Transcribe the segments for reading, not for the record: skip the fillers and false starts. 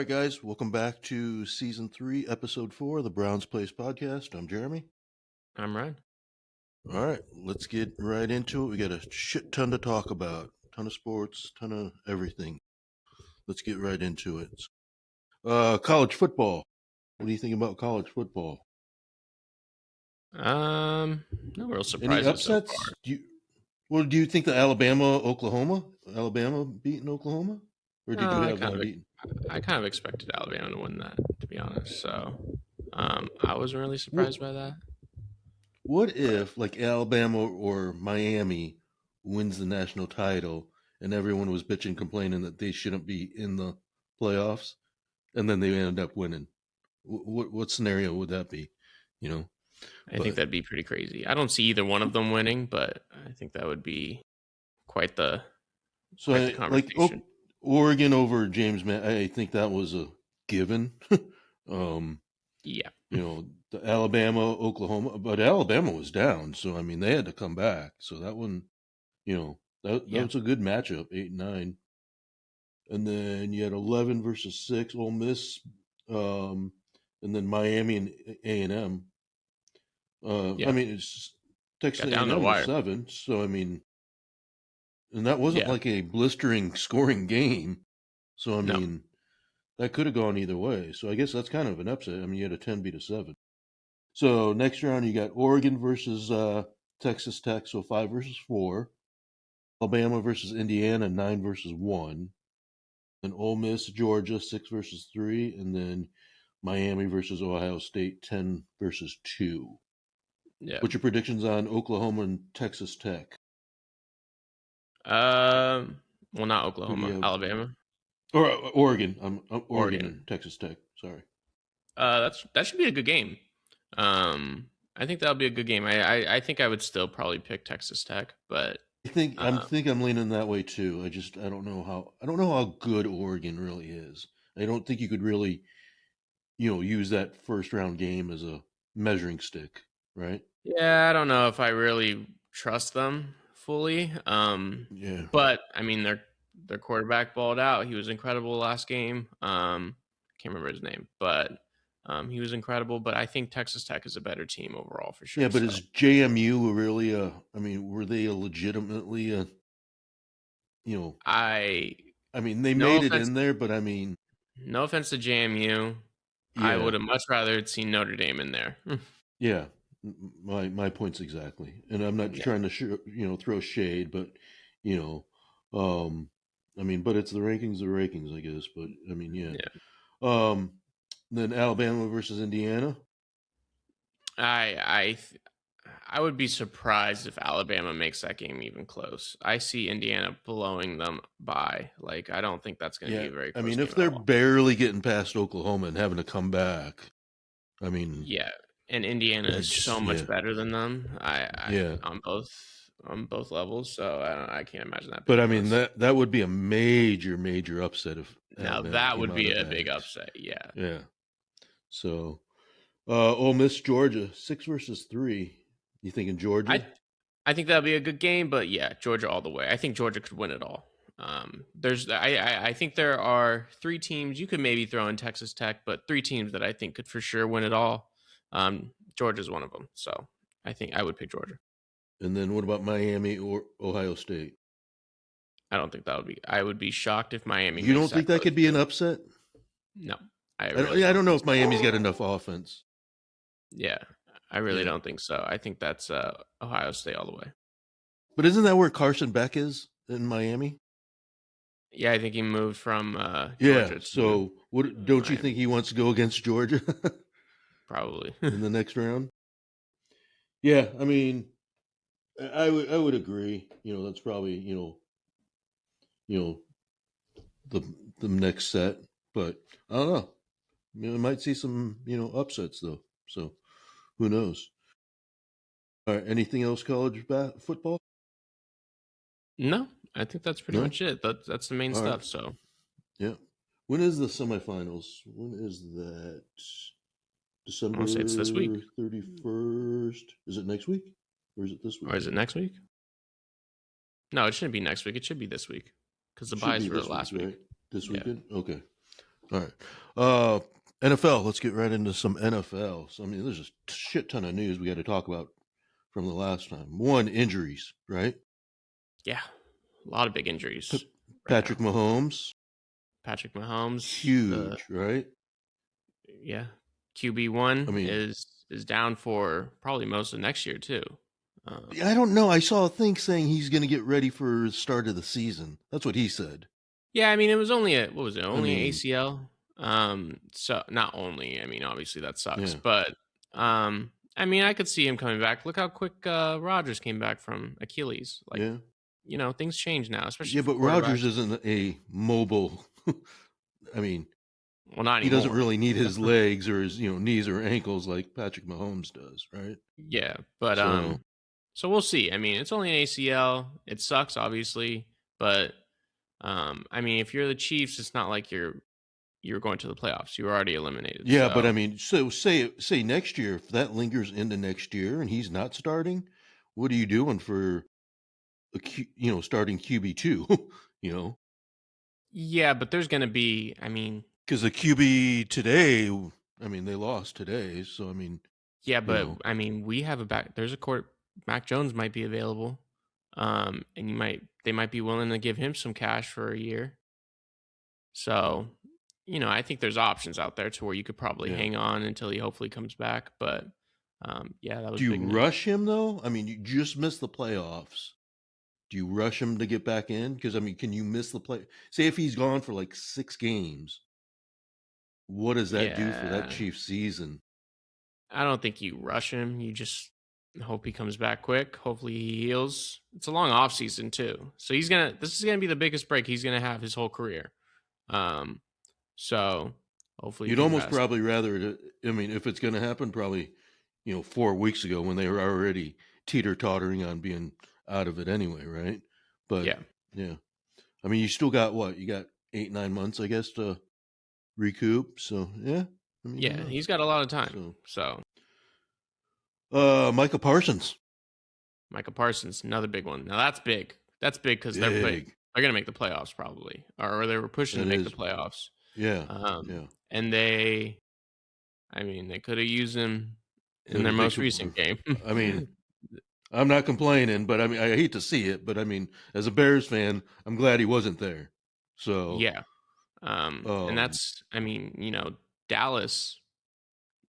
All right, guys, welcome back to Season 3, Episode 4 of the Browns Place Podcast. I'm Jeremy. I'm Ryan. All right, let's get right into it. We got a shit ton to talk about, ton of sports, ton of everything. Let's get right into it. College football. What do you think about college football? No real Any surprises so upsets? far. Do you think the Alabama beating Oklahoma? Or did you have them beaten? I kind of expected Alabama to win that, to be honest. So, I wasn't really surprised by that. What if, like, Alabama or Miami wins the national title and everyone was bitching, complaining that they shouldn't be in the playoffs, and then they end up winning? What scenario would that be? I think that'd be pretty crazy. I don't see either one of them winning, but I think that would be quite the conversation. Oregon over James, I think that was a given. Yeah. The Alabama, Oklahoma, but Alabama was down, so I mean they had to come back. So that one, that was a good matchup, 8-9, and then you had 11 versus 6, Ole Miss, and then Miami and A&M. I mean, it's Texas A&M was 7, so I mean, and that wasn't like a blistering scoring game. So I mean, that could have gone either way. So I guess that's kind of an upset. I mean, you had a 10 beat a 7. So next round, you got Oregon versus Texas Tech, so 5 versus 4. Alabama versus Indiana, 9 versus 1. Then Ole Miss, Georgia, 6 versus 3. And then Miami versus Ohio State, 10 versus 2. Yeah. What's your predictions on Oklahoma and Texas Tech? Well, not Oklahoma, Alabama. Or Oregon. Oregon and Texas Tech, sorry. That should be a good game. I think that'll be a good game. I think I would still probably pick Texas Tech, but I'm leaning that way too. I don't know how good Oregon really is. I don't think you could really, use that first round game as a measuring stick, right? Yeah, I don't know if I really trust them fully. Yeah. But I mean, their quarterback balled out. He was incredible last game. Can't remember his name, but he was incredible. But I think Texas Tech is a better team overall for sure. Yeah, but is JMU really were they legitimately I mean, they made it in there, but I mean, no offense to JMU, I would have much rather seen Notre Dame in there. Yeah, my point's exactly, and I'm not trying to throw shade, but I mean, but it's the rankings, I guess. But I mean, yeah. Then Alabama versus Indiana. I would be surprised if Alabama makes that game even close. I see Indiana blowing them by. Like, I don't think that's going to be very close. I mean, if they're barely getting past Oklahoma and having to come back, I mean, and Indiana is so much better than them. On both levels, so I can't imagine that. But I mean, that would be a major upset if Alabama that would be a big upset. Yeah. So, Ole Miss, Georgia, 6 versus 3. You thinking Georgia? I think that'll be a good game, but yeah, Georgia all the way. I think Georgia could win it all. I think there are 3 teams you could maybe throw in Texas Tech, but 3 teams that I think could for sure win it all. Georgia's one of them, so I think I would pick Georgia. And then what about Miami or Ohio State? I don't think that would be. I would be shocked if Miami. You don't think that could be an upset? No, I don't know if Miami's got enough offense. Yeah, I really don't think so. I think that's Ohio State all the way. But isn't that where Carson Beck is in Miami? Yeah, I think he moved from Georgia. So what? Don't you think he wants to go against Georgia? Probably in the next round. Yeah, I mean, I would agree. That's probably the next set, but I don't know. I might see some upsets though. So who knows? All right. Anything else college football? No, I think that's pretty much it. That's the main stuff. Right. So yeah. When is the semifinals? When is that? December. I want to say it's this week. 31st. Is it next week, or is it this week? Or is it next week? No, it shouldn't be next week. It should be this week because the buys were last week. Right? This weekend. Okay. All right. Uh, NFL. Let's get right into some NFL. So I mean, there's a shit ton of news we got to talk about from the last time. One, injuries, right? Yeah, a lot of big P- injuries right Patrick now. Mahomes, Patrick Mahomes, the huge, right? yeah QB I one mean, is down for probably most of next year too. I don't know. I saw a thing saying he's going to get ready for the start of the season. That's what he said. Yeah, I mean it was only a what was it? I Only mean, ACL. So not only. I mean, obviously that sucks, yeah, but I mean I could see him coming back. Look how quick Rodgers came back from Achilles. Like yeah, things change now, especially yeah. for But Rogers quarterbacks. isn't a mobile. I mean, Well, not he doesn't anymore. really need his legs or his knees or ankles like Patrick Mahomes does, right? Yeah, but So so we'll see. I mean, it's only an ACL. It sucks, obviously, but I mean, if you're the Chiefs, it's not like you're going to the playoffs. You were already eliminated. yeah, but I So mean, so say next year if that lingers into next year and he's not starting, what are you doing for starting QB2? you know, yeah, but there's gonna be. I mean, because the QB today, I mean, they lost today, so I mean, yeah, you but know, I mean, we have a back. There's a court. Mac Jones might be available, and they might be willing to give him some cash for a year. So, I think there's options out there to where you could probably yeah. hang on until he hopefully comes back. But yeah, that was Do you big news. rush him though? I mean, you just missed the playoffs. Do you rush him to get back in? Because I mean, can you miss the play? Say if he's gone for like 6 games, what does that do for that Yeah, Chiefs season? I don't think you rush him. You just hope he comes back quick. Hopefully he heals. It's a long off season too, so this is gonna be the biggest break he's gonna have his whole career. Um, so hopefully he You'd can almost rest. probably rather. I mean, if it's going to happen, probably 4 weeks ago when they were already teeter tottering on being out of it anyway, right? But Yeah, yeah, I mean, you still got what? You got 8-9 months, I guess, to recoup. So yeah, I mean, who yeah, knows? he's got a lot of time. So, So Micah Parsons, Micah Parsons, another big one. Now that's big. That's big because big. they're gonna make the playoffs probably, or they were pushing to That make the is, playoffs. yeah, yeah. And I mean, they could have used him in their They most could. recent game. I mean, I'm not complaining, but I mean, I hate to see it, but I mean, as a Bears fan, I'm glad he wasn't there. So, Yeah. And um, that's, I mean, Dallas,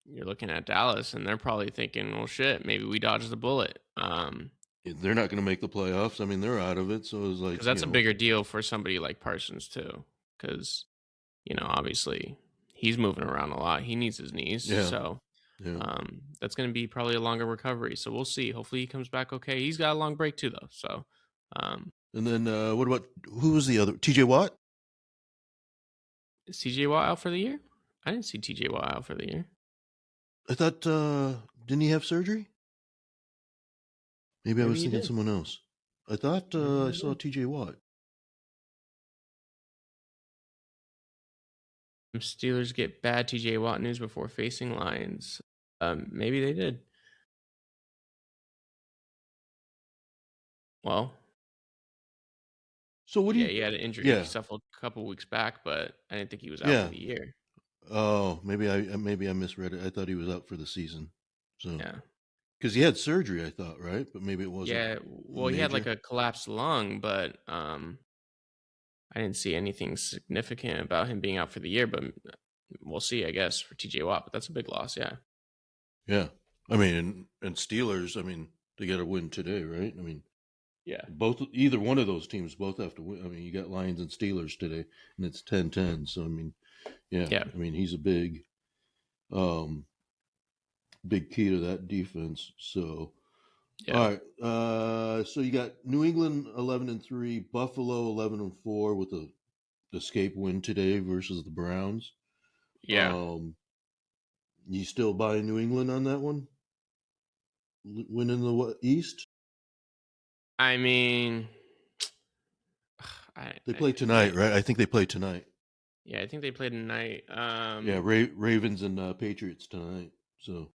you're looking at Dallas and they're probably thinking, well, shit, maybe we dodged the bullet. they're not going to make the playoffs. I mean, they're out of it. So it's Because like, that's a bigger deal for somebody like Parsons, too. Because, obviously he's moving around a lot. He needs his knees. yeah, So, yeah. that's going to be probably a longer recovery. So we'll see. Hopefully he comes back okay. He's got a long break, too, though. So, And then what about who was the other? TJ Watt? is TJ Watt out for the year? I didn't see TJ Watt out for the year. I thought, didn't he have surgery? Maybe I Maybe was he thinking did. someone else. I thought Maybe I he saw did. TJ Watt. Steelers get bad TJ Watt news before facing Lions. Maybe they did. Well, So what do yeah, you, he had an injury. He yeah, suffered a couple weeks back, but I didn't think he was out for yeah. the year. Oh, maybe I misread it. I thought he was out for the season. So, Yeah. because he had surgery, I thought, right? But maybe it wasn't Yeah. Well, he had like major. a collapsed lung, but I didn't see anything significant about him being out for the year, but we'll see, I guess, for TJ Watt. But that's a big loss, yeah. Yeah. I mean, and Steelers, I mean, they got to win today, right? I mean, Yeah. either one of those teams both have to win. I mean, you got Lions and Steelers today, and it's 10-10. So, I mean, yeah, Yeah. I mean, he's a um, big key to that defense. So, Yeah. all right. So you got New England 11-3, Buffalo 11-4 with a escape win today versus the Browns. Yeah. Um, you still buy New England on that one? Winning the East? I mean, They play yeah, tonight, right? I think they play tonight. yeah, I think they played tonight. Yeah, Ravens and Patriots tonight. So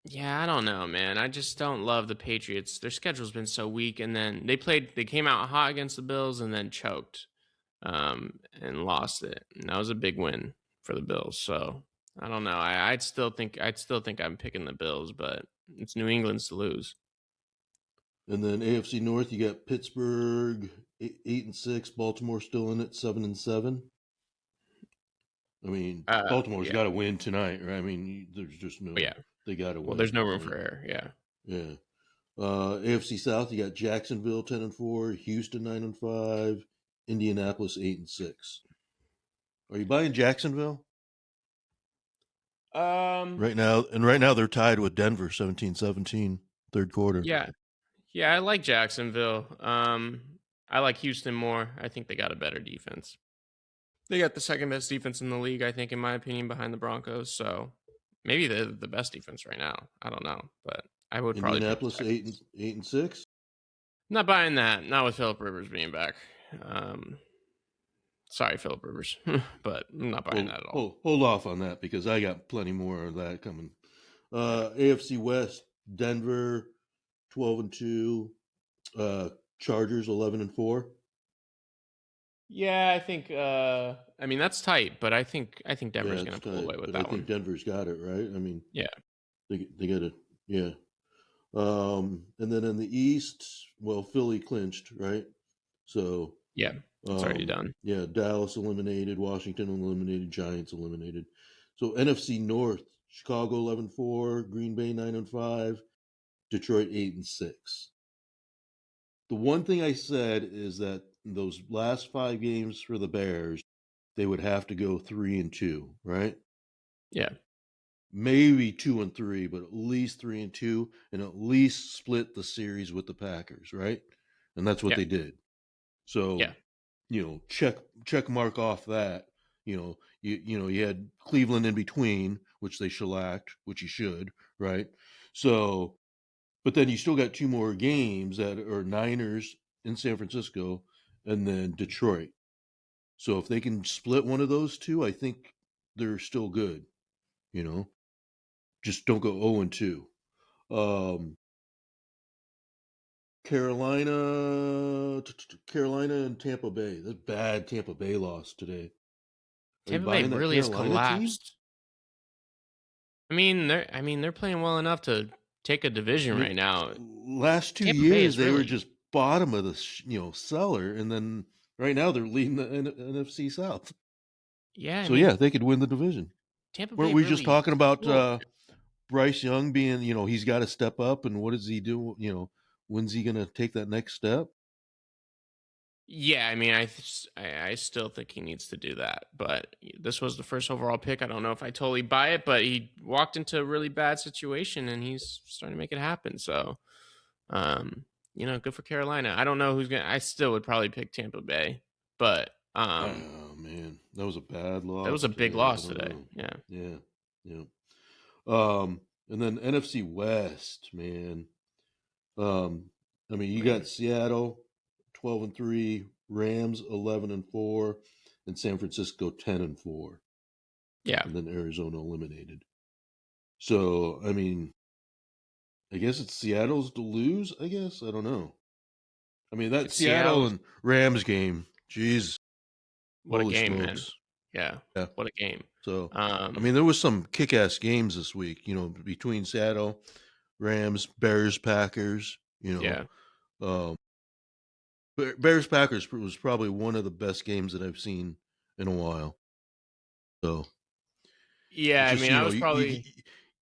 Yeah, I don't know, man. I just don't love the Patriots. Their schedule's been so weak, and then they came out hot against the Bills and then choked. and lost it. And that was a big win for the Bills. So I don't know. I'd still think I'm picking the Bills, but it's New England's to lose. And then AFC North, you got Pittsburgh 8-6, Baltimore still in it 7-7. I mean, Baltimore's Yeah. got to win tonight, right? I mean, there's just But no, yeah. they got to Well, there's win, no room right? for error. Yeah. Yeah. AFC South, you got Jacksonville 10-4, Houston 9-5, Indianapolis 8-6. Are you buying Jacksonville Um. right now? And right now they're tied with Denver 17-17, third quarter. Yeah. Yeah. I like Jacksonville. I like Houston more. I think they got a better defense. They got the second best defense in the league, I think, in my opinion, behind the Broncos. So maybe they're the best defense right now. I don't know, but I would probably pick the Indianapolis Texans. 8-6. Not buying that. Not with Philip Rivers being back. Sorry, Philip Rivers, but I'm not buying Well, that at all. hold off on that because I got plenty more of that coming. AFC West, Denver 12-2, Chargers 11-4. Yeah, I think. I mean, that's tight, but I think Yeah, Denver's it's going to pull tight, away with but I that think one. Denver's got it right. I mean, Yeah, they got it. Yeah. And then in the East, well, Philly clinched, right? So, yeah, it's already done. yeah, Dallas eliminated, Washington eliminated, Giants eliminated. So NFC North, Chicago 11-4, Green Bay 9-5, Detroit 8-6. The one thing I said is that in those last 5 games for the Bears, they would have to go 3-2, right? Yeah, Maybe 2-3, but at least 3-2, and at least split the series with the Packers, right? And that's what yeah, they did. So, yeah, check mark off that. You had Cleveland in between, which they shellacked, which you should, right? So, but then you still got 2 more games that are Niners in San Francisco and then Detroit. So if they can split one of those two, I think they're still good. You know, just don't go 0-2. Um, Carolina and Tampa Bay. That's bad. Tampa Bay lost today. Are you Tampa Bay buying that really has Carolina team? collapsed. I mean, they're playing well enough to take a I division mean, right now. last two Tampa Bay years is they were really, just bottom of the cellar, and then right now they're leading the NFC South. yeah. I So yeah, mean, they could win the division. Tampa Weren't Bay we just really talking about smoked. Bryce Young being, he's got to step up, and what does he do? When's he going to take that next step? Yeah, I mean, I still think he needs to do that. But this was the first overall pick. I don't know if I totally buy it, but he walked into a really bad situation and he's starting to make it happen. So, good for Carolina. I don't know who's gonna. I still would probably pick Tampa Bay, but Oh man, that was a bad that was loss a big today. I loss don't today. know. Yeah, Yeah, yeah. And then NFC West, man. Um, I mean, you got man. Seattle 12-3, Rams 11-4, and San Francisco 10-4, Yeah, and then Arizona eliminated. So, I mean, I guess it's Seattle's to lose. I guess I don't know. I mean, that it's Seattle Seattle. and Rams game, jeez, What a holy game, man. smokes! Yeah, Yeah. what a game. So, I Um, mean, there was some kick-ass games this week. Between Seattle, Rams, Bears, Packers. yeah. Um, Bears Packers was probably one of the best games that I've seen in a while. So Yeah, it's I just mean, I was probably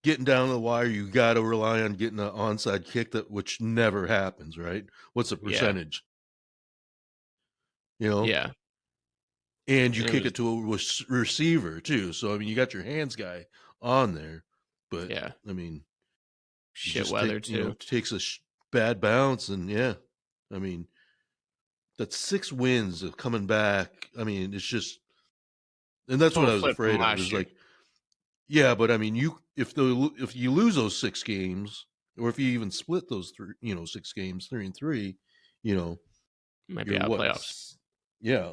getting down to the wire. You got to rely on getting an onside kick which never happens, right? What's the yeah, percentage? You know, yeah, and you and it kick was it to a receiver too. So I mean, you got your hands guy on there, but yeah, I mean, you shit just weather too. takes a bad bounce, and yeah, I mean that's 6 wins of coming back. I mean, it's just, and that's what Total I was flip from afraid of. last Is year. like, yeah, but I mean, if you lose those 6 games, or if you even split those 6 games, 3-3, you know, Might be you're out of what? playoffs. Yeah.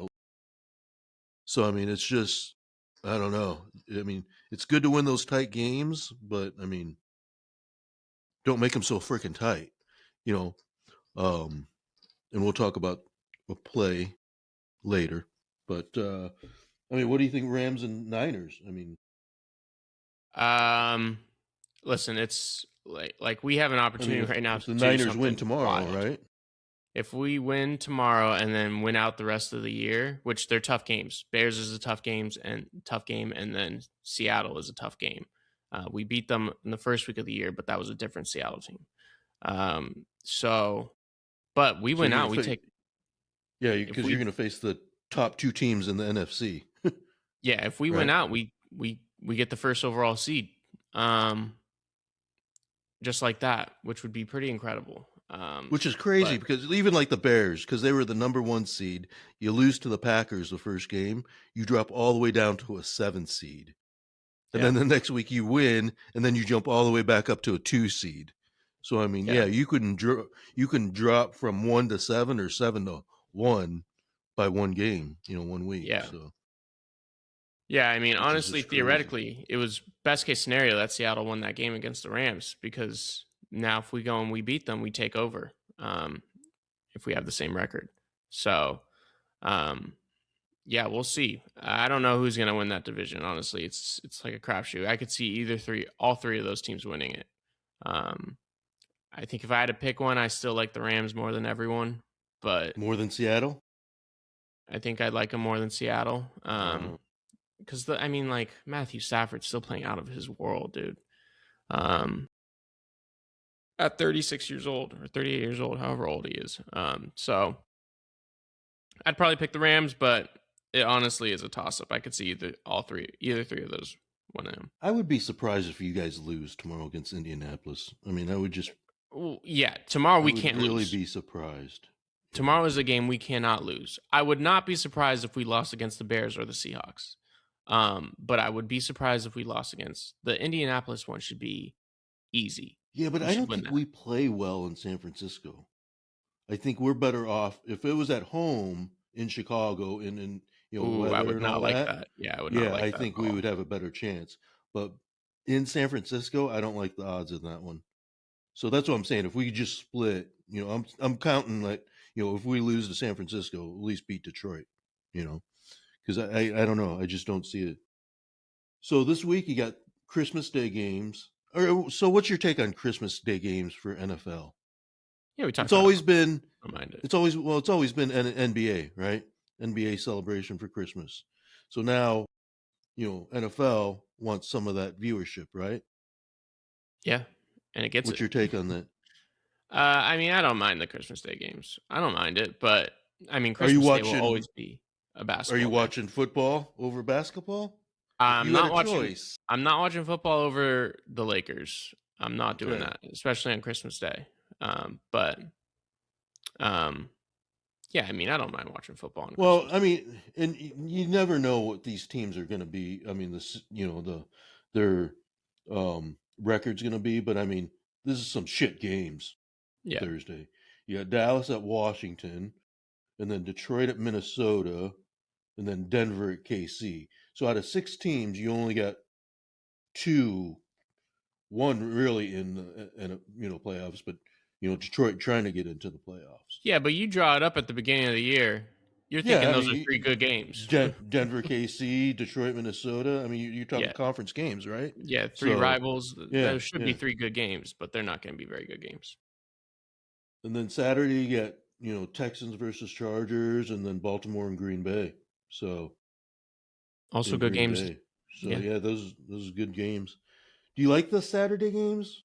So I mean, it's just, I don't know. I mean, it's good to win those tight games, but I mean, don't make them so freaking tight, you know. Um, and we'll talk about a play later. But I mean, what do you think, Rams and Niners? I mean, Listen, it's like we have an opportunity right now if to the do Niners win something tomorrow, wild. right? If we win tomorrow and then win out the rest of the year, which they're tough games. Bears is a tough game, and then Seattle is a tough game. We beat them in the first week of the year, but that was a different Seattle team. So, but we So win you're out. gonna We face, take yeah, if because you're we gonna face the top two teams in the NFC, yeah if we win right? out, we get the first overall seed. Um, just like that, which would be pretty incredible. Which is crazy But because even like the Bears, because they were the number one seed, you lose to the Packers the first game, you drop all the way down to a 7 seed. And yeah, then the next week you win, and then you jump all the way back up to a 2 seed. So I mean, yeah, yeah, you can drop from 1 to 7 or 7 to 1 by one game, 1 week. yeah. So Yeah, I mean, which is honestly, just crazy. theoretically, it was best case scenario that Seattle won that game against the Rams because now if we go and we beat them, we take over. If we have the same record, so um, yeah, we'll see. I don't know who's going to win that division. Honestly, it's like a crapshoot. I could see all three of those teams winning it. Um, I think if I had to pick one, I still like the Rams more than everyone, but More than Seattle? I think I'd like them more than Seattle. Uh, Because I mean, like Matthew Stafford's still playing out of his world, dude. Um, at 36 years old or 38 years old, however old he is. So I'd probably pick the Rams, but it honestly is a toss up. I could see either three of those winning them. I would be surprised if you guys lose tomorrow against Indianapolis. I mean, Yeah, tomorrow I we would can't really lose. be surprised. Yeah. Tomorrow is a game we cannot lose. I would not be surprised if we lost against the Bears or the Seahawks. But I would be surprised if we lost against the Indianapolis one. Should be easy. Yeah, but We I should don't win think that. we play well in San Francisco. I think we're better off if it was at home in Chicago and in Ooh, I weather would and all not like that. that. Yeah, I would not Yeah, like I that at think we all. would have a better chance. But in San Francisco, I don't like the odds in that one. So that's what I'm saying. If we just split, I'm counting like if we lose to San Francisco, at least beat Detroit. Because I don't know, I just don't see it. So this week you got Christmas Day games. So what's your take on Christmas Day games for NFL? Yeah, we It's talked about it. always been Don't mind it. it's always been an NBA, right? NBA celebration for Christmas. So now, NFL wants some of that viewership, right? Yeah, and it gets What's it. your take on that? I mean, I don't mind the Christmas Day games. I don't mind it, but I mean, Are you Christmas Day will watching always be a are you basketball day. watching football over basketball? If I'm you had a not watching. choice. I'm not watching football over the Lakers. I'm not doing Okay. that, especially on Christmas Day. But um, yeah, I mean, I don't mind watching football on Well, Christmas I Day. mean, and you never know what these teams are going to be. I mean, their record's going to be, but I mean, this is some shit games Yeah, Thursday. You got Dallas at Washington, and then Detroit at Minnesota, and then Denver at KC. So out of 6 teams, you only got two, one really in playoffs, but Detroit trying to get into the playoffs. yeah, but you draw it up at the beginning of the year. You're Yeah, thinking I those are mean, three good games. Denver, KC, Detroit, Minnesota. I mean, you're talking Yeah, conference games, right? yeah, three So, rivals. yeah, Those should be yeah. three good games, but they're not going to be very good games. And then Saturday you get Texans versus Chargers, and then Baltimore and Green Bay. So Also, in good Green games. Bay. So Yeah, yeah, those are good games. Do you like the Saturday games?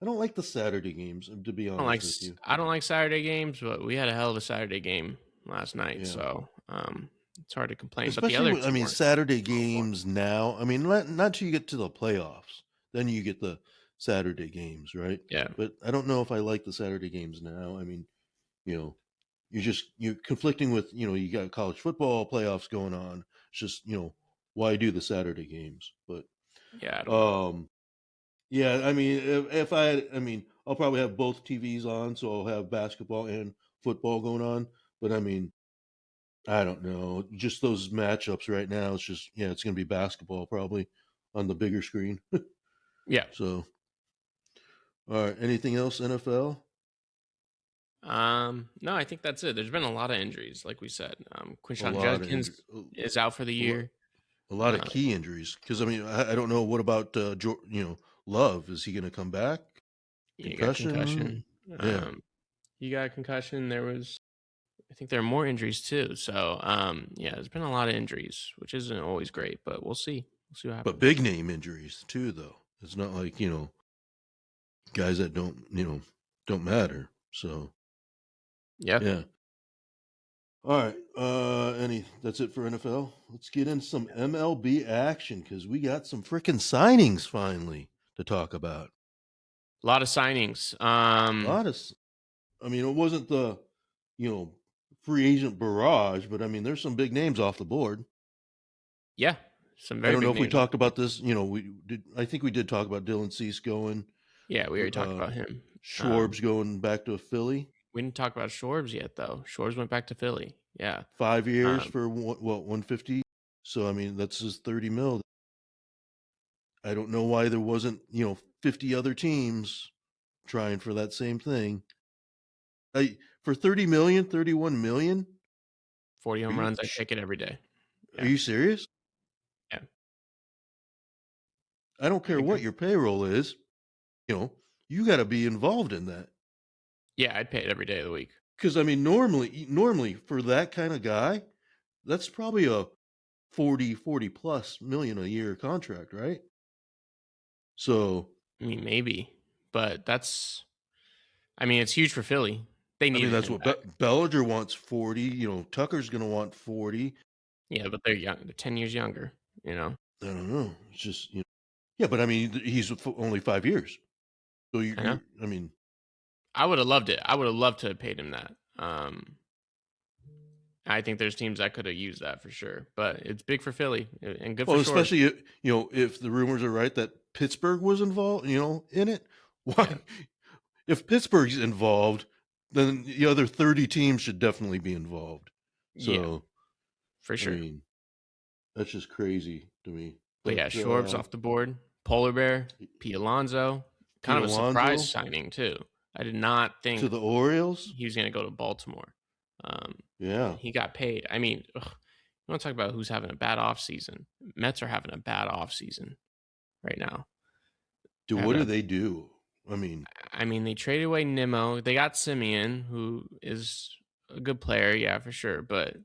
I don't like the Saturday games, to be honest with you. I don't like Saturday games, but we had a hell of a Saturday game last night, Yeah. so it's hard to complain. But the Especially other with, I two mean, weren't. Saturday Horrible. games now. I mean, not till you get to the playoffs. Then you get the Saturday games, right? Yeah, But I don't know if I like the Saturday games now. I mean, you know, you're conflicting with, you got college football playoffs going on. It's just, why do the Saturday games? But yeah, I don't know. um yeah, I mean, if I mean, I'll probably have both TVs on, so I'll have basketball and football going on. But I mean, I don't know. Just those matchups right now. It's just it's going to be basketball probably on the bigger screen. Yeah, So, all right. Anything else NFL? No, I think that's it. There's been a lot of injuries, like we said. A Quinshon lot of Judkins injury, is out for the a, lo- year. a lot of Uh, key injuries. Because I mean, I don't know. What about Love? Is he going to come back? you got Concussion? concussion. Yeah, You got a concussion. I think there are more injuries too. So, yeah, there's been a lot of injuries, which isn't always great, but we'll see. We'll see what but happens. big name injuries too, though. It's not like guys that don't matter. So Yeah. yeah. All right. That's it for NFL. Let's get into some MLB action because we got some freaking signings finally to talk about. A lot of signings. A lot of, I mean, it wasn't the, you know, free agent barrage, but I mean, there's some big names off the board. Yeah, some I very don't know big if we names off talked the board. about this. We did. I think we did talk about Dylan Cease going, Yeah, we already talked uh, about him. Schwarb's going back to Philly. We didn't talk about Shorbs yet, though. Shorbs went back to Philly. Yeah. 5 years Um, for 150. So I mean, that's just 30 mil. I don't know why there wasn't 50 other teams trying for that same thing. For 30 million, 31 million. 40 Are home you runs. I take it every day. are Yeah. you serious? Yeah. I don't I care what agree. your payroll is. You know, you got to be involved in that. Yeah, I'd pay it every day of the week. Because I mean, normally for that kind of guy, that's probably a 40 plus million a year contract, right? So I mean, maybe, but it's huge for Philly. They I mean, needed that's him what back. Bellinger wants 40. Tucker's going to want 40. Yeah, but they're young. They're 10 years younger, you know? I don't know. It's just yeah, but I mean, he's only 5 years. So I know. I mean, I would have loved it. I would have loved to have paid him that. I think there's teams that could have used that for sure, but it's big for Philly and good for well, Shorbs. especially if the rumors are right that Pittsburgh was involved, in it. Yeah. Why, if Pittsburgh's involved, then the other 30 teams should definitely be involved. Yeah, So, for I sure. mean, that's just crazy to me. But But yeah, Shorbs off the board. Polar Bear, Pete Alonso, kind Pete of a surprise Alonso signing too. I did not to think the Orioles, he was going to go to Baltimore. yeah. And he got paid. I mean, you want to talk about who's having a bad offseason? Mets are having a bad offseason right now. What do they do? I mean, They traded away Nimmo. They got Simeon, who is a good player, yeah, for sure. But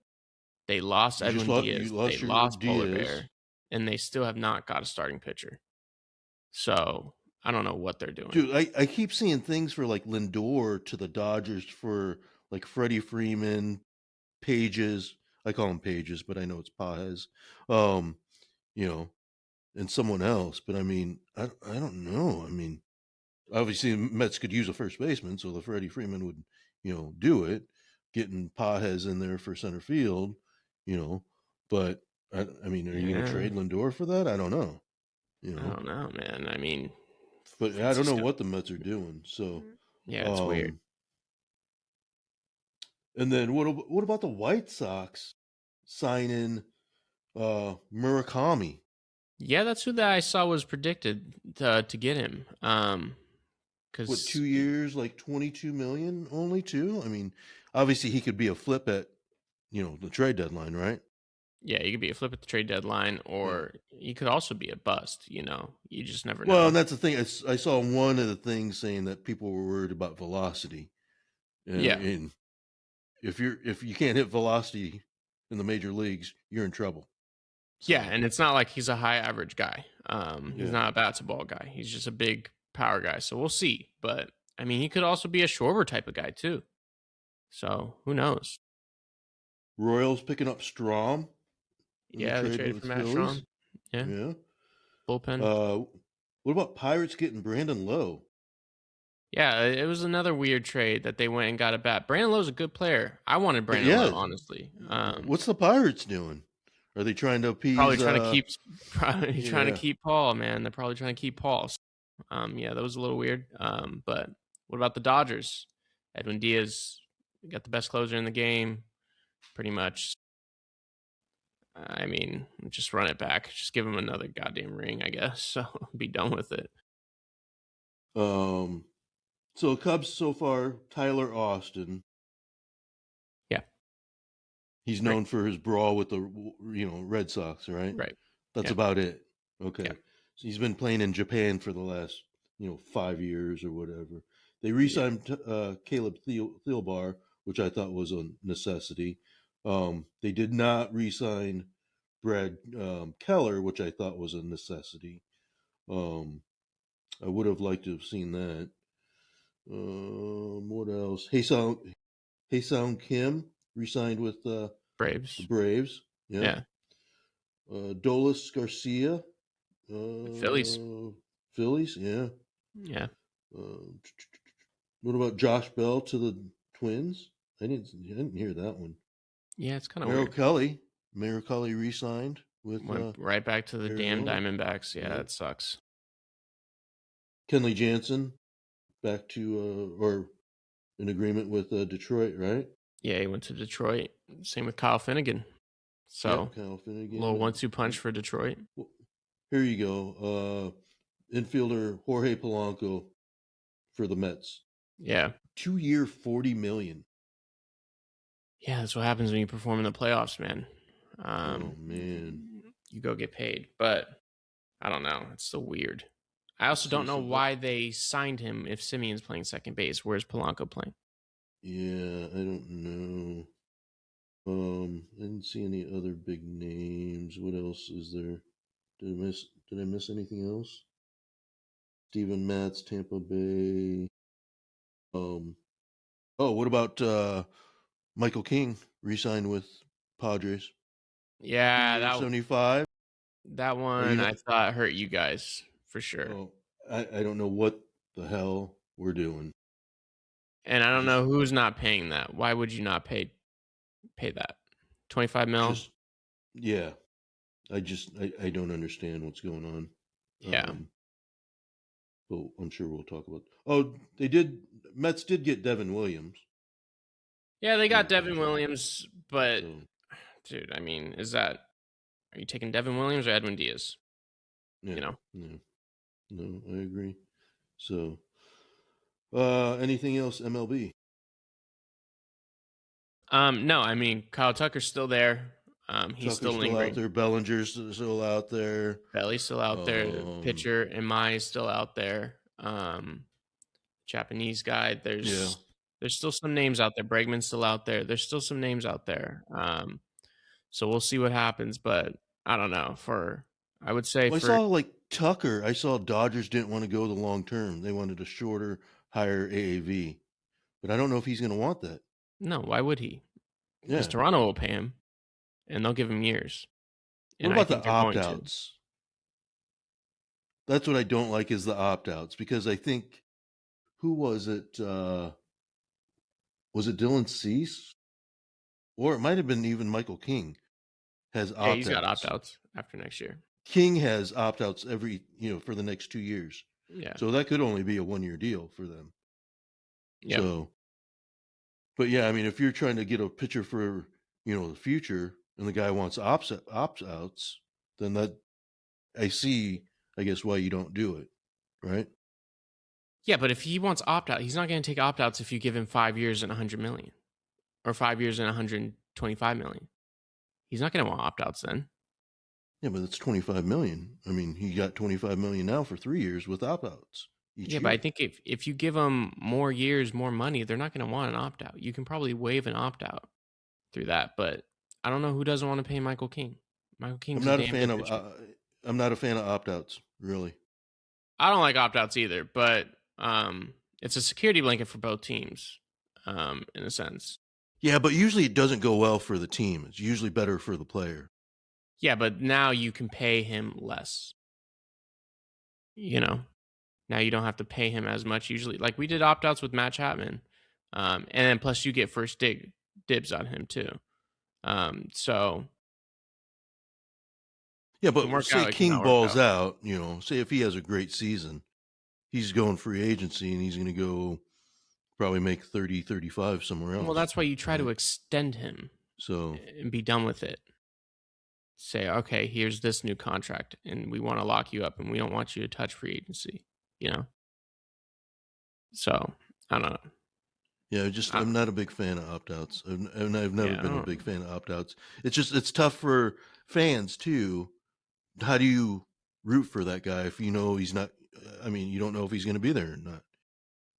they lost Edwin you Diaz. They lost your lost Polar Diaz. Bear, and they still have not got a starting pitcher. So I don't know what they're doing. Dude, I keep seeing things for like Lindor to the Dodgers for like Freddie Freeman, Pages. I call him Pages, but I know it's Pages. Um, you know, and someone else. But I mean, I don't know. I mean, obviously the Mets could use a first baseman, so the Freddie Freeman would, do it. Getting Pages in there for center field, you know. But I mean, are you going to Yeah, trade Lindor for that? I don't know. I don't know, man. But I don't know Francisco. what the Mets are doing. So, Yeah, it's weird. um, and then what about the White Sox signing Murakami? Yeah, that's who that I saw was predicted to get him. What, Because 2 years, like 22 million only too? I mean, obviously he could be a flip at the trade deadline, right? yeah, you could be a flip at the trade deadline, Yeah. or you could also be a bust. You just never Well, know. and that's the thing. I saw one of the things saying that people were worried about velocity, Yeah, and if you can't hit velocity in the major leagues, you're in trouble. yeah, So and it's not like he's a high average guy. He's yeah, not a bat to ball guy. He's just a big power guy. So we'll see. But he could also be a Schwarber type of guy too. So who knows? Royals picking up Strom in the Yeah, they trade traded with for Matt Phillies. Strom. Yeah, Yeah. bullpen. Uh, what about Pirates getting Brandon Lowe? Yeah, it was another weird trade that they went and got a bat. Brandon Lowe's a good player. I wanted Brandon Lowe, Yeah. honestly. What's the Pirates doing? Are they trying to Probably appease? trying to keep probably trying to Yeah. keep Paul, man. They're probably trying to keep Paul. So, yeah, that was a little weird. But what about the Dodgers? Edwin Diaz got the best closer in the game, pretty much. Just run it back. Just give him another goddamn ring, I guess. So be done with it. Um, So Cubs so far, Tyler Austin. Yeah. He's Right. known for his brawl with the Red Sox, right? Right. That's Yeah. about it. Yeah. Okay. So he's been playing in Japan for the last 5 years or whatever. They Yeah. re-signed Caleb Thielbar, which I thought was a necessity. They did not re-sign Brad Keller, which I thought was a necessity. Um, I would have liked to have seen that. What else? Hae-Sung Kim re-signed with the Braves. Braves. Yeah. Yeah. Dolis Garcia, Phillies. Phillies. Yeah. Yeah. Uh, what about Josh Bell to the Twins? I didn't hear that one. Yeah. It's kind of Merrill weird. Kelly. Merrill Kelly re-signed with Went right back to the damn Arizona. Diamondbacks. Yeah, Yeah. that sucks. Kenley Jansen back to or in agreement with Detroit, right? Yeah, he went to Detroit. Same with Kyle Finnegan. Yep. So, Kyle little Finnegan. 1-2 punch for Detroit. Well, here you go. Infielder Jorge Polanco for the Mets. Yeah. 2-year, $40 million. Yeah, that's what happens when you perform in the playoffs, man. Oh man. You go get paid. But I don't know. It's so weird. I also don't See, know why they signed him if Simeon's playing second base. Where's Polanco playing? Yeah, I don't know. I didn't see any other big names. What else is there? Did I miss anything else? Steven Matz, Tampa Bay. Um oh, what about Michael King re-signed with Padres? Two Yeah, years, 75. that Are one you I not thought hurt you guys for sure. oh I don't know what the hell we're doing. And I don't Just know who's not paying that. Why would you not pay that? 25 mil? just yeah. I don't understand what's going on. Yeah. But I'm sure we'll talk about. Oh, they did. Mets did get Devin Williams Yeah, they for got the Devin contract. Williams, but So dude, I mean, are you taking Devin Williams or Edwin Diaz? yeah, You know? no, no, I agree. So anything else MLB? No, I mean, Kyle Tucker's still there. He's still Tucker's still out lingering. there. Bellinger's still out there. Belly's still out there. Um, Pitcher and Mai still out there. Japanese guy. yeah. There's still some names out there. Bregman's still out there. There's still some names out there. So we'll see what happens, but I don't know. I would say Well, I for saw like Tucker. I saw Dodgers didn't want to go the long term. They wanted a shorter, higher AAV. But I don't know if he's going to want that. no, why would he? Because Yeah. Toronto will pay him, and they'll give him years, What and I about the think they're opt going to. outs? That's what I don't like is the opt outs because I think who was it? Was it Dylan Cease? Or it might have been even Michael King has Yeah, opt he's got opt outs. outs after next year. King has opt outs for the next 2 years. Yeah, So that could only be a 1-year deal for them. yeah, So, but yeah, I mean, if you're trying to get a pitcher for, the future and the guy wants opt outs, then I see, I guess, why you don't do it. Right. yeah. But if he wants opt out, he's not going to take opt outs if you give him 5 years and 100 million, or 5 years and 125 million. He's not going to want opt outs then. Yeah, but it's 25 million. I mean, he got 25 million now for 3 years with opt outs each Yeah, but I year. think if you give them more years, more money, they're not going to want an opt out. You can probably waive an opt out through that, but I don't know who doesn't want to pay Michael King. Michael I'm King's a not a damn fan good of pitcher. I'm not a fan of opt outs, really. I don't like opt outs either, but it's a security blanket for both teams, in a sense. Yeah, but usually it doesn't go well for the team. It's usually better for the player. Yeah, but now you can pay him less. You know, now you don't have to pay him as much. Usually, like we did opt outs with Matt Chapman, and then plus you get first dibs on him too. So Yeah, it can but work say out. It can King not work balls out. out, say if he has a great season, he's going free agency and he's going to go probably make 30, 35 somewhere Well, else, that's why you try to right? extend him So, and be done with it. Say, okay, here's this new contract, and we want to lock you up, and we don't want you to touch free agency. You know. So I don't know. Yeah, I, I'm not a big fan of opt-outs. I've never yeah, I been a don't. big fan of opt-outs. It's tough for fans too. How do you root for that guy if you know he's not? I mean, you don't know if he's going to be there or not.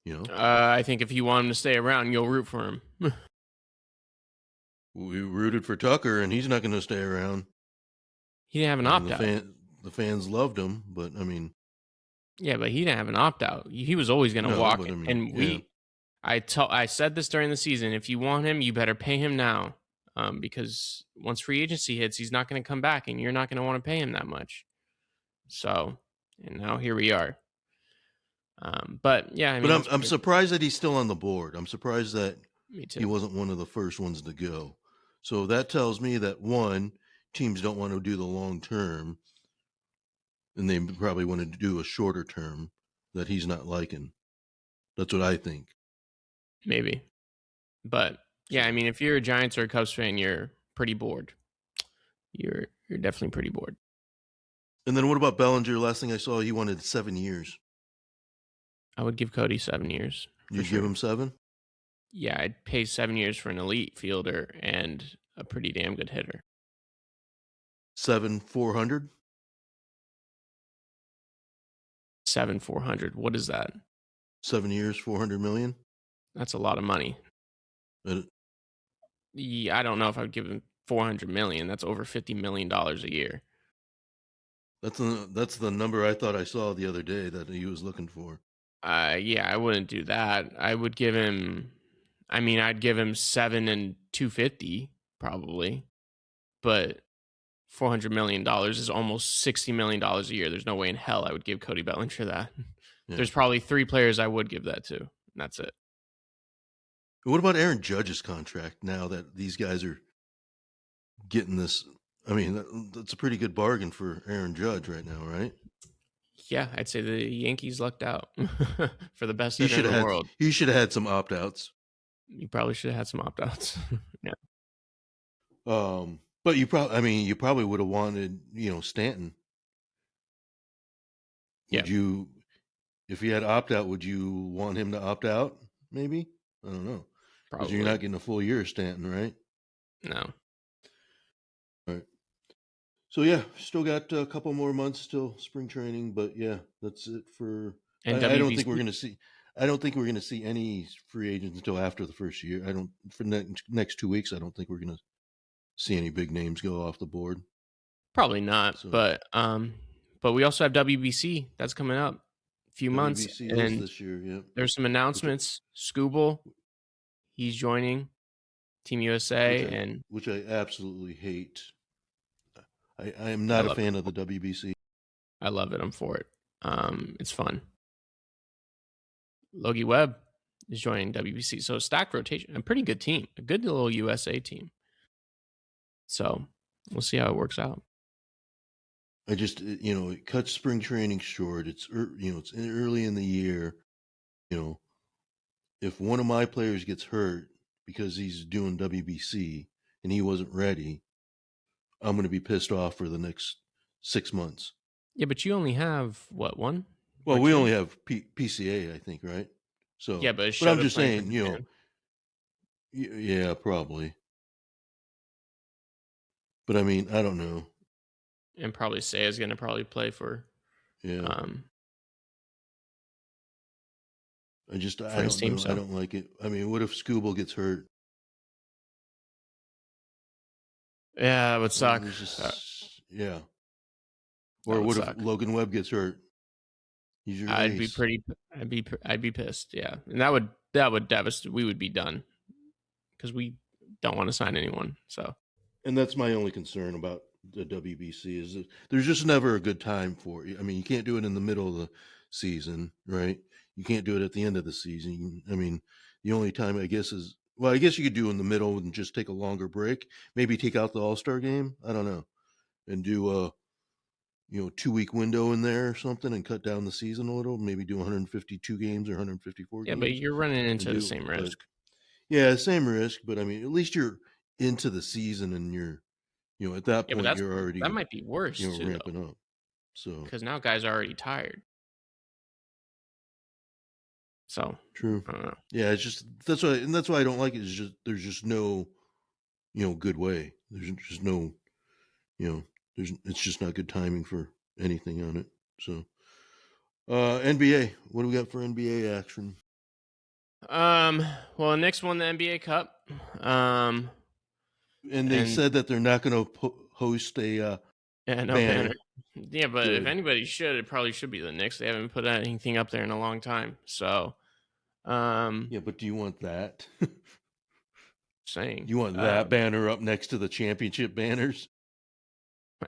You know, I think if you want him to stay around, you'll root for him. we rooted for Tucker, and he's not going to stay around. He didn't have an I mean, opt out. the fans loved him, but I mean, Yeah, but he didn't have an opt out. He was always going to no, walk but I it. mean, And yeah, I said this during the season. If you want him, you better pay him now, because once free agency hits, he's not going to come back, and you're not going to want to pay him that much. So, and now here we are. But yeah, I but mean that's I'm pretty. surprised that he's still on the board. I'm surprised that Me he too. wasn't one of the first ones to go. So that tells me that one, teams don't want to do the long term, and they probably want to do a shorter term that he's not liking. That's what I think. Maybe, but yeah, I So, mean if you're a Giants or a Cubs fan, you're pretty bored. You're definitely pretty bored. and then what about Bellinger? Last thing I saw, he wanted 7 years. I would give Cody 7 years for You'd give sure. him 7, Yeah, I'd pay 7 years for an elite fielder and a pretty damn good hitter. 7 400, 7 400. What is that? 7 years, 400 million. That's a lot of money. Uh, Yeah, I don't know if I'd give him 400 million. That's over $50 million a year. That's the number I thought I saw the other day that he was looking for. Yeah, I wouldn't do that. I would give him. I mean, I'd give him 7 and 250 probably, but $400 million is almost $60 million a year. There's no way in hell I would give Cody Bellinger that. Yeah. There's probably 3 players I would give that to. And that's it. What about Aaron Judge's contract now that these guys are getting this? I mean, that's a pretty good bargain for Aaron Judge right now, right? Yeah, I'd say the Yankees lucked out for the best He hitter in should the have had world. he should have had some opt outs. You probably should have had some opt outs. Yeah. But you probably would have wanted, Stanton. Yeah, Would you, if he had opt out, would you want him to opt out? Maybe, I don't know, because you're probably. not getting a full year of Stanton, right? No. Right. So yeah, still got a couple more months till spring training, but yeah, that's it for. And I don't think we're WBC, gonna see. I don't think we're gonna see any free agents until after the first year. I don't for next 2 weeks. I don't think we're gonna see any big names go off the board. probably not, So but we also have WBC that's coming up a few months, WBC is and this year, yeah. there's some Which I- announcements. Scooble, he's joining Team USA, and which I absolutely hate. I am I not a love it. fan of the WBC. I love it. I'm for it. It's fun. Logie Webb is joining WBC, so stacked rotation, a pretty good team, a good little USA team. So we'll see how it works out. I just it cuts spring training short. It's it's early in the year. You know, if one of my players gets hurt because he's doing WBC and he wasn't ready, I'm going to be pissed off for the next 6 months. Yeah, but you only have what, one Well, or we two? only have PCA, I think, right? So, Yeah, but is but I'm Shota just playing for saying, Japan? yeah, probably. But I mean, I don't know. And probably Say is going to probably play for Yeah, um I for his don't team. know. I So don't like it. I mean, what if Scooble gets hurt? yeah, that would suck. There's just yeah. That Or would what if suck. Logan Webb gets hurt? He's your I'd be ace. pretty. I'd be pissed. Yeah, and that would devastate. We would be done because we don't want to sign anyone. So And that's my only concern about the WBC is that there's just never a good time for it. I mean, you can't do it in the middle of the season, right? You can't do it at the end of the season. I mean, the only time I guess is well, I guess you could do in the middle and just take a longer break. Maybe take out the All Star game. I don't know, and do a 2 week window in there or something, and cut down the season a little. Maybe do 152 games or 154 yeah, but games, you're running and into the do. same But risk. yeah, same risk. But I mean, at least you're into the season and you're at that Yeah, but point you're that already might be worse too though, ramping up. So because now guys are already tired. So True. I don't know. Yeah, it's just that's why I don't like it. Is just there's just no good way. There's just no it's just not good timing for anything on it. So NBA, what do we got for NBA action? Well, Knicks won the NBA Cup. And they And said that they're not going to host a yeah, no banner. banner. Yeah, but if Good. anybody should, it probably should be the Knicks. They haven't put anything up there in a long time. So, Yeah, but do you want that? saying, You want that banner up next to the championship banners?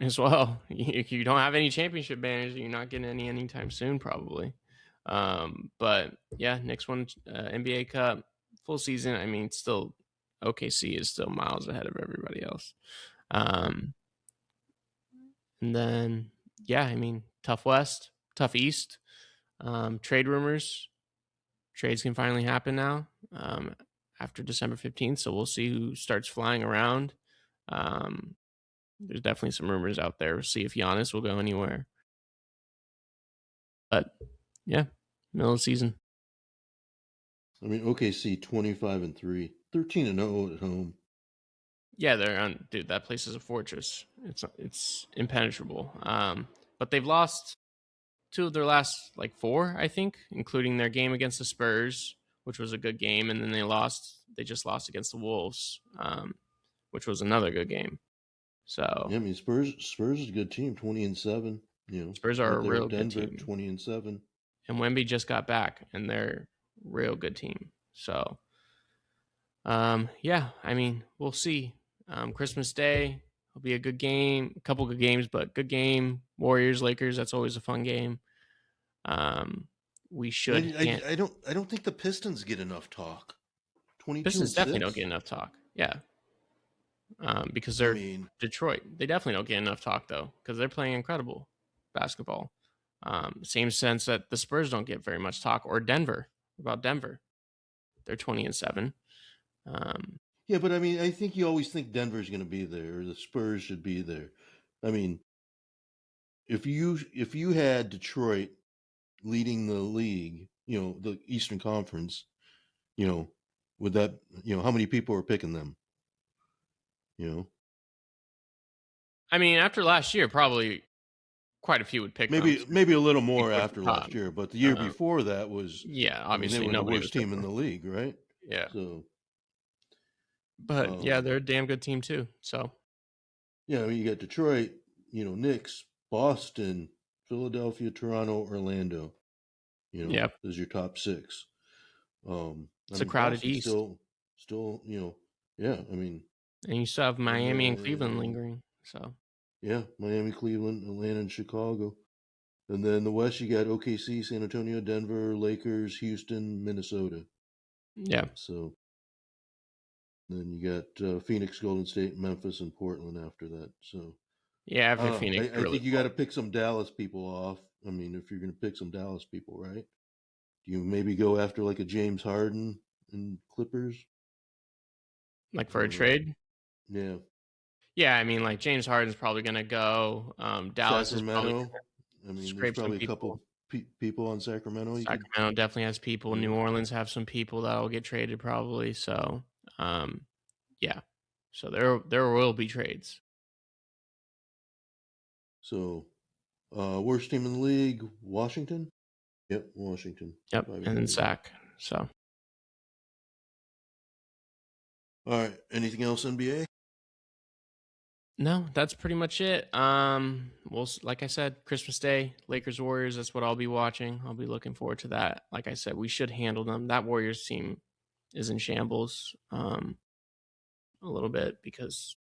as well. You don't have any championship banners, you're not getting any anytime soon, probably. But yeah, Knicks won NBA Cup full season. I mean, still OKC is still miles ahead of everybody else. Um, and then yeah, I mean, tough West, tough East. Trade rumors, trades can finally happen now after December 15th. So we'll see who starts flying around. There's definitely some rumors out there. We'll see if Giannis will go anywhere. But yeah, middle of the season. I mean, OKC 25-3, 13-0 at home. Yeah, they're on. Dude, that place is a fortress. It's impenetrable. But they've lost two of their last like four, I think, including their game against the Spurs, which was a good game, and then they lost. They just lost against the Wolves, which was another good game. So Yeah, I mean, Spurs is a good team, 20-7. Spurs are Right a there real with good Denver, team, 20-7. and Wemby just got back, and they're a real good team. So, yeah, I mean, we'll see. Christmas Day will be a good game, a couple good games, but good game. Warriors, Lakers, that's always a fun game. Um, we should I don't think the Pistons get enough talk. 22 Pistons and definitely don't get 6. enough talk. Yeah, because I they're mean, Detroit. They definitely don't get enough talk though, because they're playing incredible basketball. Same sense that the Spurs don't get very much talk, or Denver. About Denver, they're 20-7. yeah, but I mean, I think you always think Denver's going to be there, or the Spurs should be there. I mean, if you had Detroit leading the league, the Eastern Conference, you know, would that, how many people are picking them? You know, I mean, after last year, probably quite a few would pick them. maybe a little Be more towards the after top. last year, but the year Um, before that was, yeah, I mean, they obviously were the nobody was worst team picking in them. the league, right? Yeah, So, but yeah, um, they're a damn good team too. So yeah, I mean, you got Detroit, Knicks, Boston, Philadelphia, Toronto, Orlando. yeah, As your top six. I it's a mean, crowded Boston East, still, yeah. I mean, and you still have and Miami and Cleveland then lingering. So yeah, Miami, Cleveland, Atlanta, and Chicago. And then the West, you got OKC, San Antonio, Denver, Lakers, Houston, Minnesota. yeah, So then you got Phoenix, Golden State, Memphis, and Portland after that. So yeah. I After don't know. Phoenix, I it really think you got to falls. pick some Dallas people off. I mean, if you're going to pick some Dallas people, right? Do you maybe go after like a James Harden and Clippers? Like I for a don't know. trade. Yeah. Yeah, I mean, like James Harden's probably going to go. Dallas is probably going Sacramento. I to mean, there's scrape some probably a people. couple people on Sacramento. You could, Sacramento definitely has people. yeah. New Orleans have some people that will get traded probably. So, um, yeah. So there will be trades. So, worst team in the league, Washington. Yep, Washington, Yep, five and and then three. Sac. So All right. Anything else, NBA? no, that's pretty much it. Well, like I said, Christmas Day, Lakers Warriors. That's what I'll be watching. I'll be looking forward to that. Like I said, we should handle them. That Warriors team is in shambles. A little bit because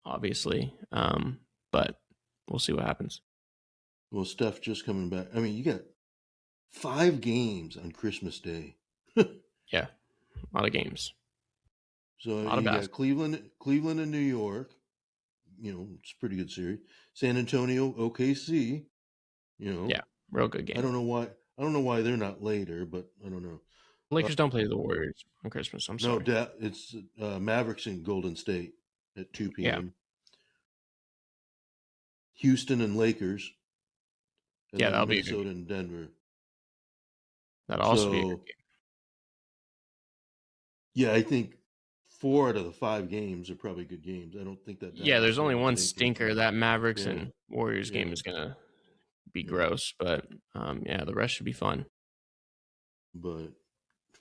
obviously, but we'll see what happens. Well, Steph just coming back. I mean, you got 5 games on Christmas Day. Yeah, a lot of games, So a lot of you got basketball. Cleveland, and New York. It's a pretty good series. San Antonio, OKC. You know, Yeah, real good I game. don't know why. I don't know why they're not later, but I don't know. Lakers don't play the Warriors on Christmas. I'm No, sorry. it's Mavericks in Golden State at 2 Yeah, p.m. Houston and Lakers, and yeah, then that'll be a good game. Minnesota and Denver. That'll also be a good So game. Yeah, I think 4 out of the 5 games are probably good games. I don't think that Yeah, Dallas there's only game one stinking. stinker. That Mavericks Yeah, and Warriors game yeah, is gonna be yeah. gross, but yeah, the rest should be fun. But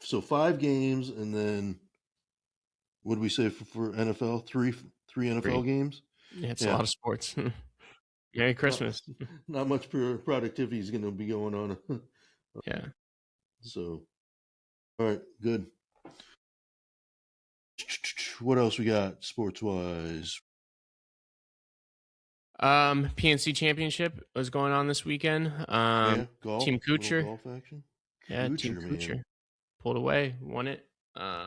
so 5 games, and then what did we say for NFL? Three NFL 3. games. Yeah, it's a Yeah, lot of sports. Merry not Christmas. not much productivity is going to be going on. Yeah. So, all right, good. What else we got sports wise? PNC Championship was going on this weekend. Yeah, golf, Team little Kuchar. golf action. Yeah, Team Kuchar, man. Kuchar pulled away, won it.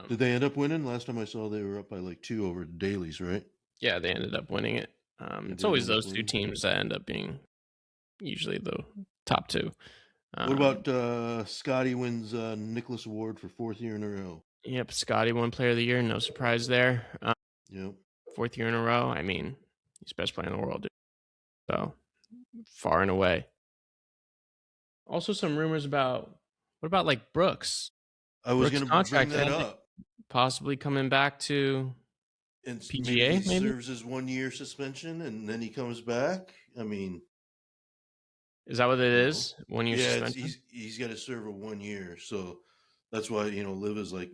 Did they end up winning? Last time I saw, they were up by like 2 over the Dailies, right? Yeah, they ended up winning it. They It's did always end up those two winning. teams that end up being usually the top two. What about Scotty wins Nicholas Award for 4th year in a row? Yep, Scotty won Player of the Year. No surprise there. Yep. 4th year in a row. I mean, he's best player in the world. Dude. So far and away. Also, some rumors about what about like Brooks? I was Brooks' going to bring contract that up. possibly coming back to And maybe PGA. he Maybe serves his 1 year suspension and then he comes back. I mean, is that what it you is? 1 year yeah, suspension. he's got to serve a 1 year. So that's why, Liv is like,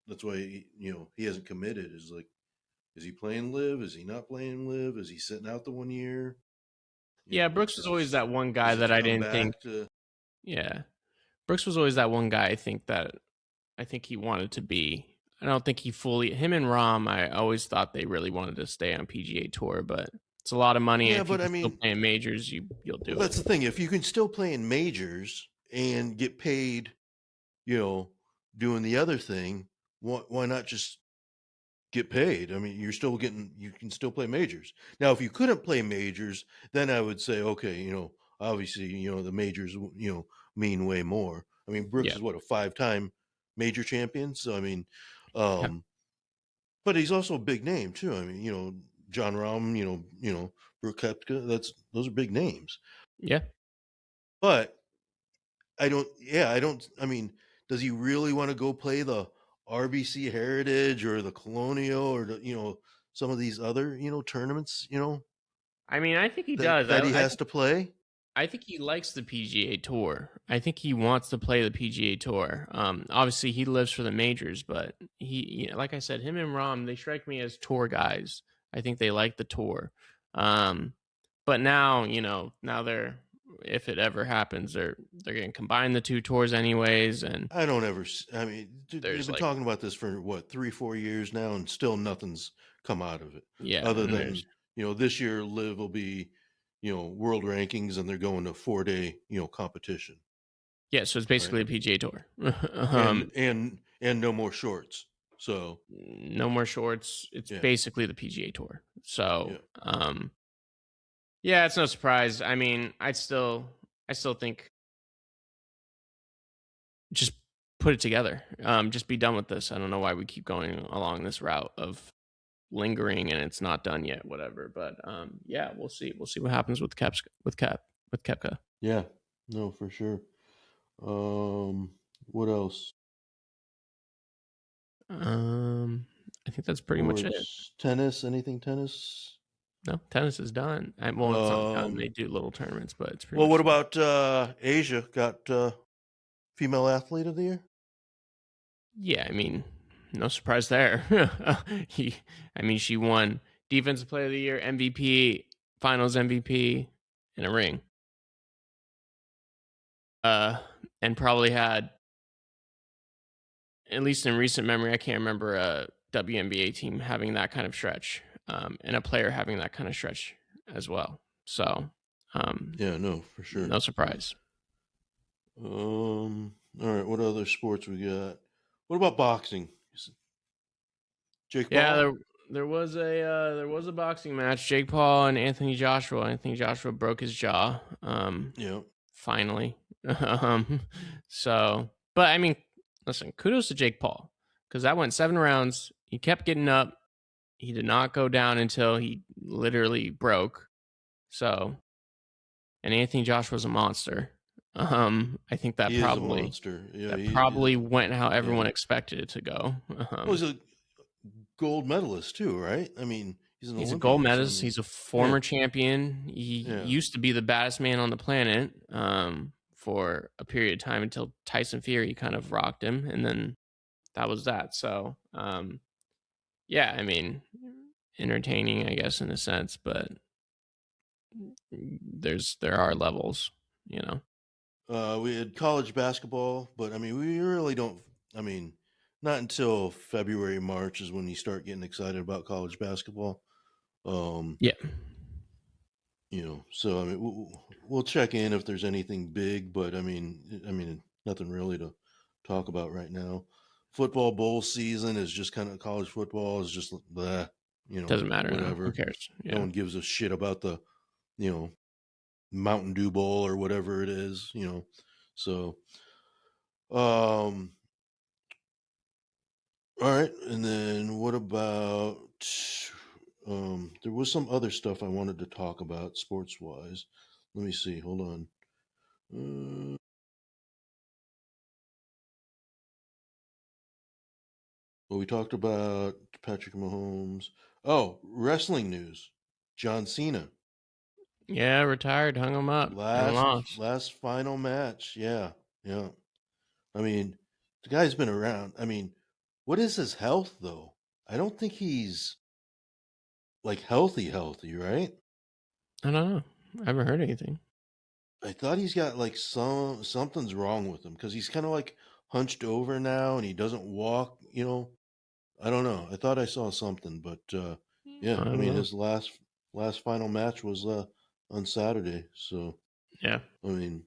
that's why, he hasn't committed. Is like, is he playing Liv? Is he not playing Liv? Is he sitting out the 1 year? Yeah, Brooks was always that one guy is it that to I come didn't think. back to? Yeah, Brooks was always that one guy. I think he wanted to be. I don't think he fully. Him and Rom, I always thought they really wanted to stay on PGA Tour, but it's a lot of money. Yeah, And if you but I can still mean, play in majors, you'll do that's it. the thing. If you can still play in majors and get paid, doing the other thing, why not just get paid? I mean, you can still play majors. Now, if you couldn't play majors, then I would say, okay, obviously, the majors, mean way more. I mean, Brooks Yeah, is what, a 5-time major champion. So, I mean, yeah, but he's also a big name too. I mean, John Rahm, Brooke Koepka, those are big names. yeah. But I mean, does he really want to go play the RBC Heritage or the Colonial or some of these other, tournaments, I mean, I think he does. that he has to play? I think he likes the PGA Tour. I think he wants to play the PGA Tour. Obviously, he lives for the majors, but like I said, him and Rom, they strike me as tour guys. I think they like the tour. But now, now if it ever happens, they're going to combine the two tours anyways. And I mean, they've been like, talking about this for what, 3-4 years now, and still nothing's come out of it. yeah, Other and than, this year Liv will be, world rankings, and they're going to 4-day, competition. yeah. So it's Right. basically a PGA Tour. And no more shorts. So no more shorts. It's basically the PGA Tour. So, yeah, it's no surprise. I mean, I still think just put it together. Just be done with this. I don't know why we keep going along this route of lingering and it's not done yet, whatever. But yeah, we'll see. We'll see what happens with Koepka. yeah, no, for sure. What else? I think that's pretty much it. Tennis, anything tennis? No, tennis is done. It's not done. They do little tournaments, but it's pretty. Well, much what done. about Asia? Got female athlete of the year? Yeah, I mean, no surprise there. She won Defensive Player of the Year, MVP, Finals MVP, and a ring. And probably had, at least in recent memory, I can't remember a WNBA team having that kind of stretch, and a player having that kind of stretch as well. So, yeah, no, for sure, no surprise. All right, what other sports we got? What about boxing? Jake Paul? Yeah, there was a boxing match. Jake Paul and Anthony Joshua. Anthony Joshua broke his jaw. Yeah. Finally. So, but I mean, listen, kudos to Jake Paul, because that went 7 rounds. He kept getting up. He did not go down until he literally broke. So, and Anthony Joshua's a monster. I think that He is a probably monster. Yeah, that he is. probably went how everyone Yeah. expected it to go. Well, he's a gold medalist too, right? I mean, he's an He's a gold Olympian, so I medalist. mean, He's a yeah, former champion. He yeah. used to be the baddest man on the planet for a period of time until Tyson Fury kind of rocked him, and then that was that. So, yeah, I mean, entertaining, I guess, in a sense, but there are levels, you know. We had college basketball, but I mean, we really don't. I mean, not until February, March is when you start getting excited about college basketball. Um, Yeah, so I mean, we'll check in if there's anything big, but I mean, nothing really to talk about right now. Football bowl season is just kind of college football is just bleh, doesn't matter now. Who whatever. cares? No Yeah, one gives a shit about the you know Mountain Dew Bowl or whatever it is. So, um, all right, and then what about? There was some other stuff I wanted to talk about sports wise. Let me see. Hold on. Well, we talked about Patrick Mahomes. Oh, wrestling news. John Cena yeah. Retired, hung him up, and last lost. last final match. Yeah, yeah. I mean, the guy's been around. I mean, what is his health though? I don't think he's like healthy, right? I don't know. I haven't heard anything. I thought he's got like something's wrong with him because he's kind of like hunched over now and he doesn't walk. I don't know. I thought I saw something, but I yeah. I don't mean, know. his last final match was on Saturday. So Yeah, I mean,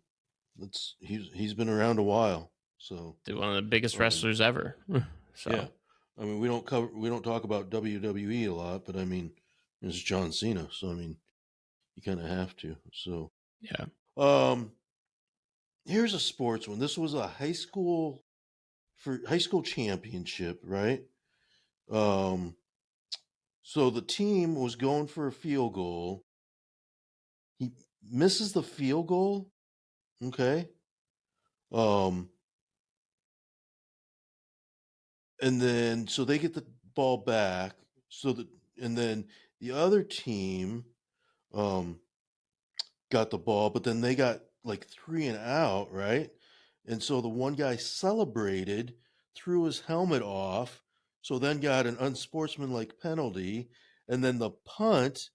he's been around a while. So dude, one of the biggest um, wrestlers ever. yeah. So I mean, we don't talk about WWE a lot, but I mean, it's John Cena, so I mean, you kind of have to. So yeah, um, here's a sports one. This was a high school championship, right? Um, so the team was going for a field goal. He misses the field goal. Okay. Um, and then so they get the ball back. And then the other team um got the ball, but then they got like 3 and out, right? And so the one guy celebrated, threw his helmet off, so then got an unsportsmanlike penalty, and then the punt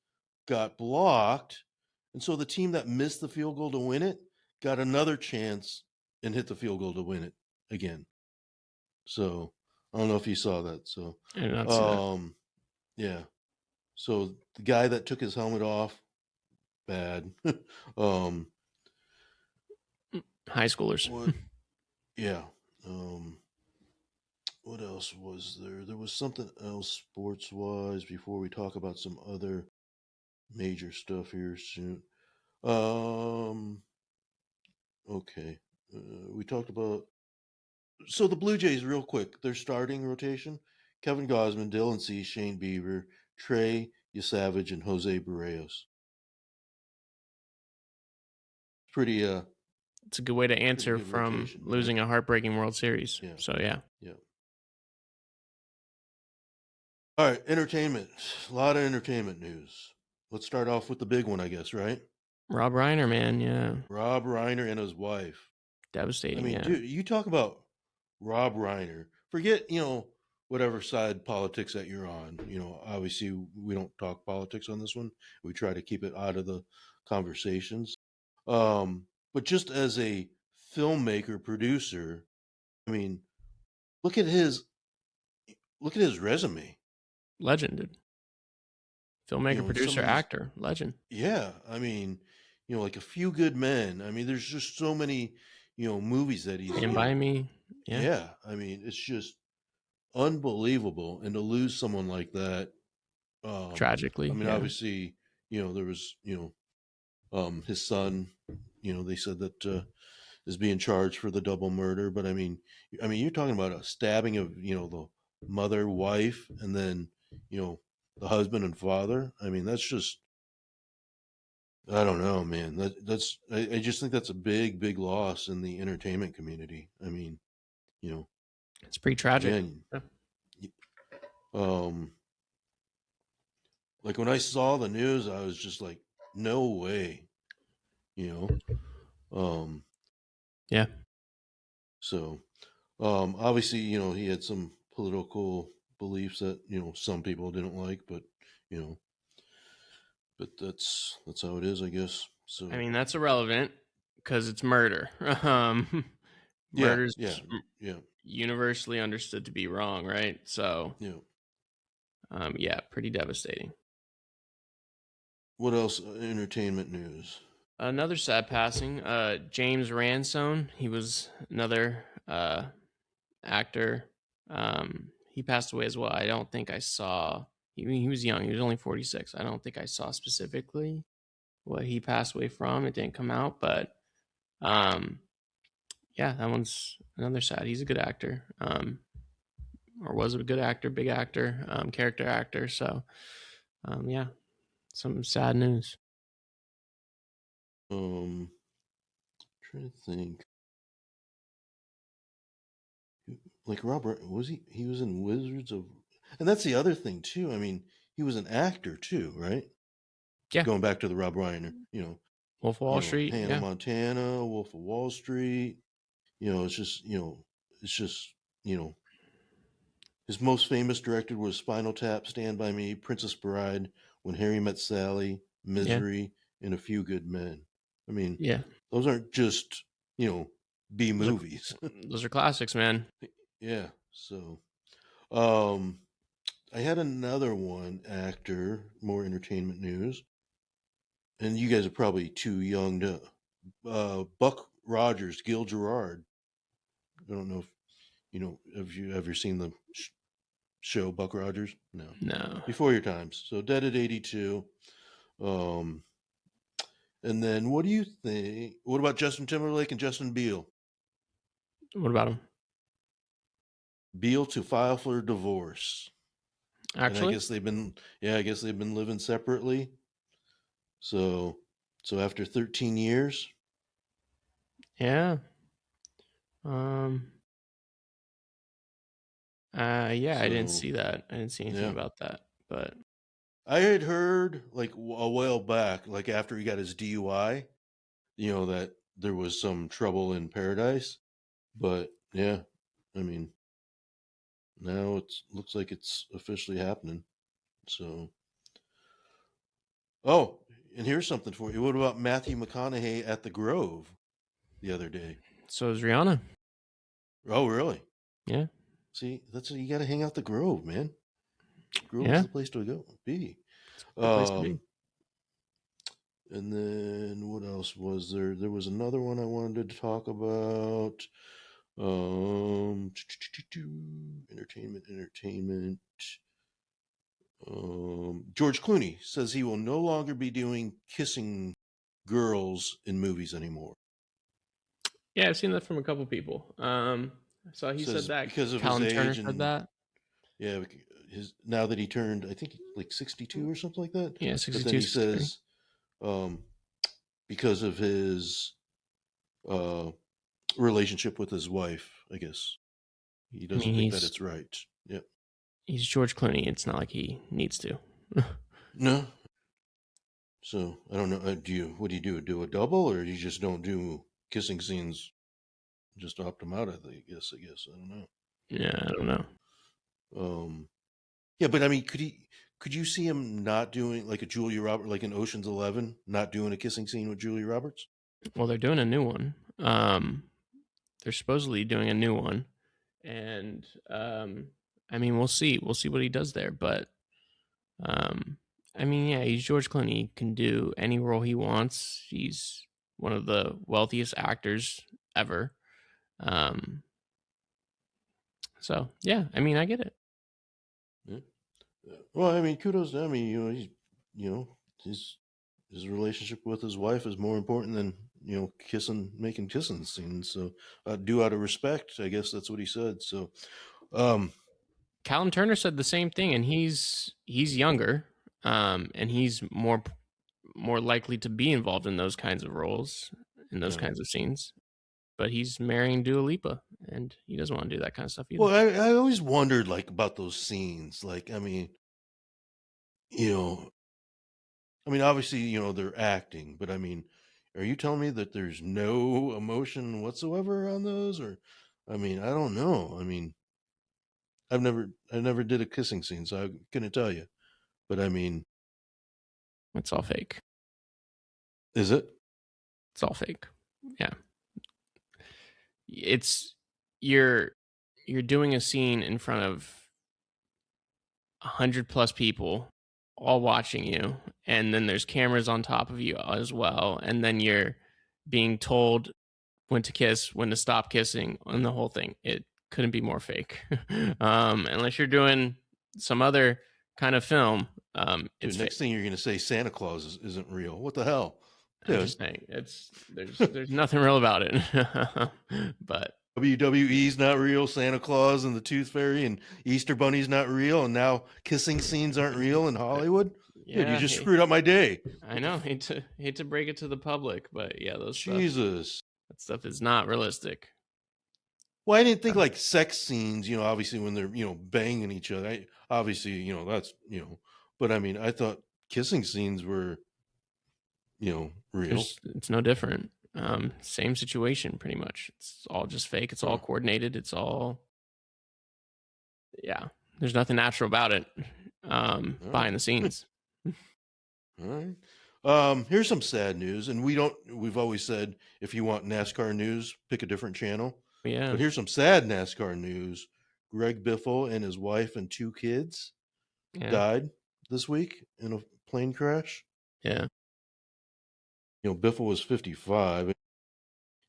got blocked, and so the team that missed the field goal to win it got another chance and hit the field goal to win it again. So I don't know if you saw that. So I did not see that. um yeah. So the guy that took his helmet off, bad. um High schoolers. what Yeah. Um, what else was there? There was something else sports wise before we talk about some other major stuff here soon. Um, okay. We talked about the Blue Jays real quick. Their starting rotation: Kevin Gosman, Dylan Cease, Shane Bieber, Trey Yesavage, and Jose Barrios. Pretty It's a good way to pretty answer good from rotation, right? losing a heartbreaking World Series. Yeah, So yeah, yeah. All right, entertainment. A lot of entertainment news. Let's start off with the big one, I guess, right? Rob Reiner, man, yeah, Rob Reiner and his wife. I devastating. mean, Yeah, dude, you talk about Rob Reiner. Forget, whatever side politics that you're on. Obviously, we don't talk politics on this one. We try to keep it out of the conversations. But just as a filmmaker, producer, I mean, look at his look at his resume. legend, dude. Filmmaker, Some producer, of these, actor, legend. yeah. I mean, like A Few Good Men. I mean, there's just so many, movies that he's, Stand by me. Yeah, yeah. I mean, it's just unbelievable. And to lose someone like that, I tragically. mean, Yeah, obviously, there was, his son, they said that is being charged for the double murder. But I mean, you're talking about a stabbing of, the mother, wife, and then, the husband and father. I mean, that's just I don't know, man. I just think that's a big loss in the entertainment community. I mean, you know, It's pretty tragic. again, Yeah. um, like when I saw the news, I was just like, no way, you know. Um, Yeah. so obviously, he had some political beliefs that some people didn't like, but you know, that's how it is, I guess. I So mean, that's irrelevant because it's murder. yeah, Murder's yeah, yeah, universally understood to be wrong, right? So, yeah. yeah, pretty devastating. What else? Entertainment news. Another sad passing. James Ransone. He was another actor. He passed away as well. I don't think I saw. He was young. He was only 46. I don't think I saw specifically what he passed away from. It didn't come out, but um, yeah, that one's another sad. He's a good actor. Or was a good actor, big actor, character actor. So, yeah, some sad news. Um, trying to think. Like Robert, was he? He was in Wizards of, and that's the other thing too. I mean, he was an actor too, right? Yeah, Going back to the Rob Reiner, Wolf of Wall Street. Hannah Yeah, Montana, Wolf of Wall Street. It's just, it's just, you know, his most famous directed was Spinal Tap, Stand by Me, Princess Bride, When Harry Met Sally, yeah, Misery, and A Few Good Men. I mean, yeah. those aren't just, B Those are movies. those are classics, man. Yeah. So, um, I had another one actor, more entertainment news, and you guys are probably too young to. Buck Rogers, Gil Gerard. I don't know if have you ever seen the show Buck Rogers? No, No. before your times. So dead at 82. Um, and then what do you think? What about Justin Timberlake and Justin Biel? What about him? Biel to file for divorce, and I Actually, guess I guess they've been living separately. So, after 13 years. yeah. Um. Yeah, I didn't So see that. I didn't see anything yeah, about that. But I had heard like a while back, like after he got his DUI, that there was some trouble in paradise. But yeah, I mean, now it looks like it's officially happening. So, oh, and here's something for you. What about Matthew McConaughey at the Grove the other day? so is Rihanna. Oh, really? Yeah. See, you got to hang out the Grove, man. Grove's Yeah. the place to go be. Good place to be. Um, and then what else was there? There was another one I wanted to talk about. Um, entertainment. George Clooney says he will no longer be doing kissing girls in movies anymore. Yeah, I've seen that from a couple people. So he said Says that. because of his Callum Turner age said and that. yeah, his now that he turned, I think like 62 or something like that. Yeah, But then 62, he 63. says, um, because of his uh, relationship with his wife, I guess he I mean, doesn't think that it's right. Yeah. he's George Clooney. It's not like he needs to. No. So I don't know. What do you do? Do a double, or you just don't do kissing scenes? Just opt them out. I guess. I don't know. Yeah, I don't know. Um, yeah, but I mean, could you see him not doing like a Julia Roberts, like in Ocean's 11, not doing a kissing scene with Julia Roberts? Well, they're doing a new one. They're supposedly doing a new one, and I mean, we'll see. We'll see what he does there. But um, I mean, yeah, he's George Clooney. He can do any role he wants. He's one of the wealthiest actors ever. Um, so yeah, I mean, I get it. Yeah. Well, I mean, kudos to him. He's you know his relationship with his wife is more important than making kissing scenes. So, due out of respect, I guess that's what he said. So, um, Callum Turner said the same thing, and he's younger, and he's more likely to be involved in those kinds of roles, in those Yeah. kinds of scenes. But he's marrying Dua Lipa, and he doesn't want to do that kind of stuff either. Well, I always wondered, like, about those scenes. Like, I mean, you know, obviously, they're acting, but I mean, are you telling me that there's no emotion whatsoever on those? Or, I mean, I don't know. I mean, I never did a kissing scene, so I couldn't tell you. But I mean, It's all fake. is it? It's all fake. Yeah. It's you're you're doing a scene in front of 100 plus people all watching you, and then there's cameras on top of you as well, and then you're being told when to kiss, when to stop kissing, and the whole thing. It couldn't be more fake. Unless you're doing some other kind of film, it's Dude, fake. next thing you're going to say Santa Claus isn't real. What the hell? I'm Dude, just saying, there's nothing real about it. But WWE's not real, Santa Claus and the Tooth Fairy and Easter Bunny's not real, and now kissing scenes aren't real in Hollywood? Dude, you yeah, just hey, screwed up my day. I know, hate to break it to the public, but yeah, Jesus. that stuff is not realistic. Well, I didn't think like sex scenes, obviously when they're, banging each other. Obviously, that's, but I mean, I thought kissing scenes were, real. It's no different. Same situation, pretty much. It's all just fake. It's all Huh. coordinated. It's all, yeah. There's nothing natural about it. Behind the scenes. All right. Here's some sad news, and we've always said if you want NASCAR news, pick a different channel. Yeah, But here's some sad NASCAR news. Greg Biffle and his wife and 2 kids yeah, died this week in a plane crash. yeah. Biffle was 55,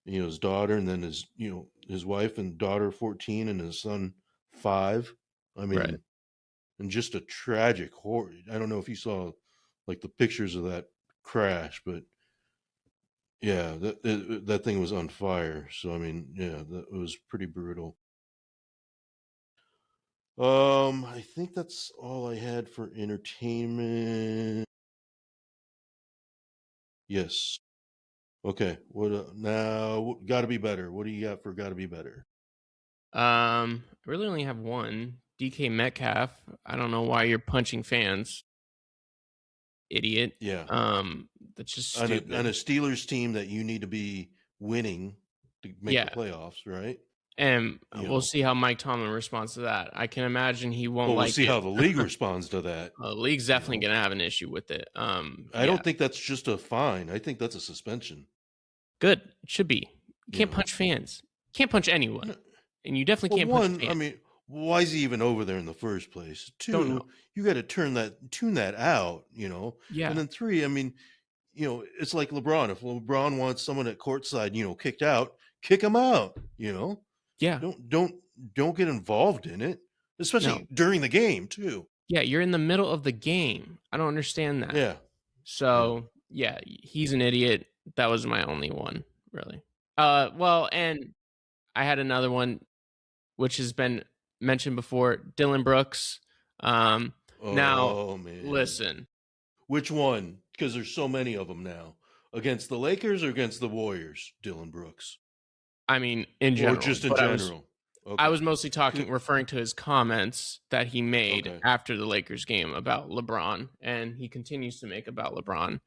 his daughter, and then his wife and daughter 14 and his son 5. I Right. mean, and just a tragic horror. I don't know if you saw like the pictures of that crash, but yeah, that thing was on fire. So I mean, yeah, that was pretty brutal. I think that's all I had for entertainment. Yes. Okay. What now? Got to be better. What do you got for got to be better? I really only have one. DK Metcalf. I don't know why you're punching fans, idiot. Yeah. That's just On a stupid. Steelers team that you need to be winning to make the Yeah. playoffs, right? And You we'll know. see how Mike Tomlin responds to that. I can imagine he won't Well, we'll like see it. how the league responds to that. The league's You definitely know. gonna have an issue with it. I Yeah, don't think that's just a fine. I think that's a suspension. good. It should be. You You can't know. punch fans. You can't punch anyone, No, and you definitely well, can't punch a one, I fan. mean, why is he even over there in the first place? Don't know. 2, you got to tune that out. And Yeah, then 3, I mean, it's like LeBron. If LeBron wants someone at courtside, kicked out, kick him out. yeah. Don't get involved in it, No, especially during the game too. yeah. You're in the middle of the game. I don't understand that. Yeah, yeah. So yeah, he's an idiot. That was my only one, really. Well, and I had another one which has been mentioned before. Dylan Brooks. Now Oh man, listen. which one? Because there's so many of them now. Against the Lakers or against the Warriors, Dylan Brooks, I mean, in or general, just in but I was general? I Okay, was mostly referring to his comments that he made okay. after the Lakers game about LeBron, and he continues to make about LeBron.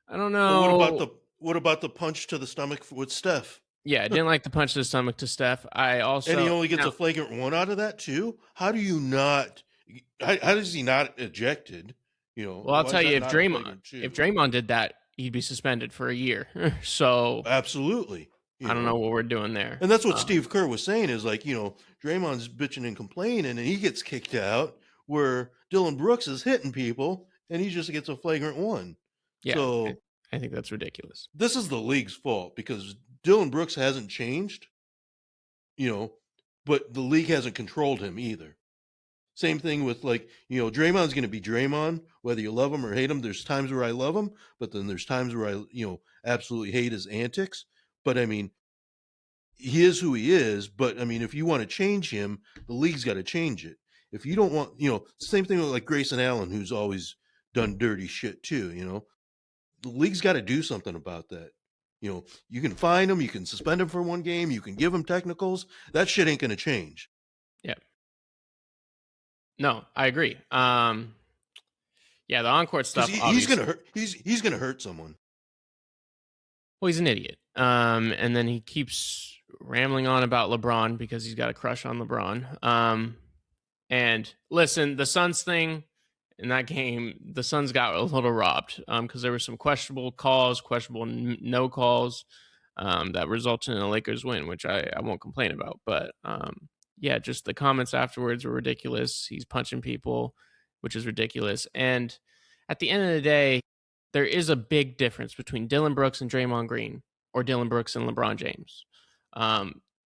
I don't Well, know. what about the punch to the stomach with Steph? Yeah, I didn't like the punch to the stomach to Steph. I And he also only gets now, a flagrant 1 out of that too? How do you not how does he not ejected? well, I'll Why is tell you, that not a flagrant If 2? Draymond did that, he'd be suspended for a year. So Absolutely, I don't know what we're doing there. And that's what Steve Kerr was saying is like, Draymond's bitching and complaining and he gets kicked out where Dylan Brooks is hitting people and he just gets a flagrant 1. Yeah, So I think that's ridiculous. this is the league's fault because Dylan Brooks hasn't changed, you know, but the league hasn't controlled him either. Same thing with like, Draymond's going to be Draymond, whether you love him or hate him. There's times where I love him, but then there's times where I, absolutely hate his antics. But I mean, he is who he is. But I mean, if you want to change him, the league's got to change it. If you don't want, same thing with like Grayson Allen, who's always done dirty shit too, the league's got to do something about that. You know, you can fine him, you can suspend him for one game, you can give him technicals. That shit ain't going to change. Yeah. No, I agree. Yeah, the on-court Because stuff, he's obviously. going to hurt. He's going to hurt someone. Well, he's an idiot. And then he keeps rambling on about LeBron because he's got a crush on LeBron. And listen, the Suns thing in that game, the Suns got a little robbed because there were some questionable calls, questionable no calls that resulted in a Lakers win, which I won't complain about. But yeah, just the comments afterwards were ridiculous. He's punching people, which is ridiculous. And at the end of the day, there is a big difference between Dylan Brooks and Draymond Green or Dylan Brooks and LeBron James.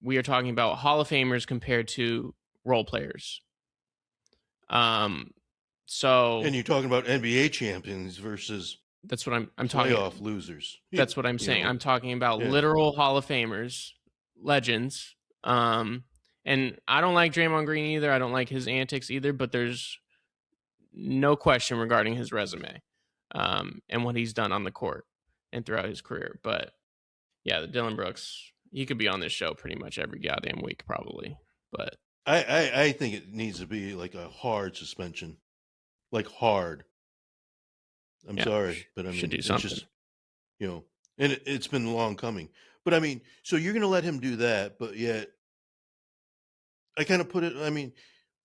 We are talking about Hall of Famers compared to role players. So And you're talking about NBA champions versus that's what I'm talking playoff losers. That's what I'm saying. know? I'm talking about literal Hall of Famers, legends. And I don't like Draymond Green either. I don't like his antics either, but there's no question regarding his resume and what he's done on the court and throughout his career. But yeah, the Dylan Brooks, he could be on this show pretty much every goddamn week, probably. But I think it needs to be like a hard suspension, like hard. I'm sorry, but I mean, should do it's something. just, you know, and it's been long coming. But I mean, so you're going to let him do that, but yet I kind of put it, I mean,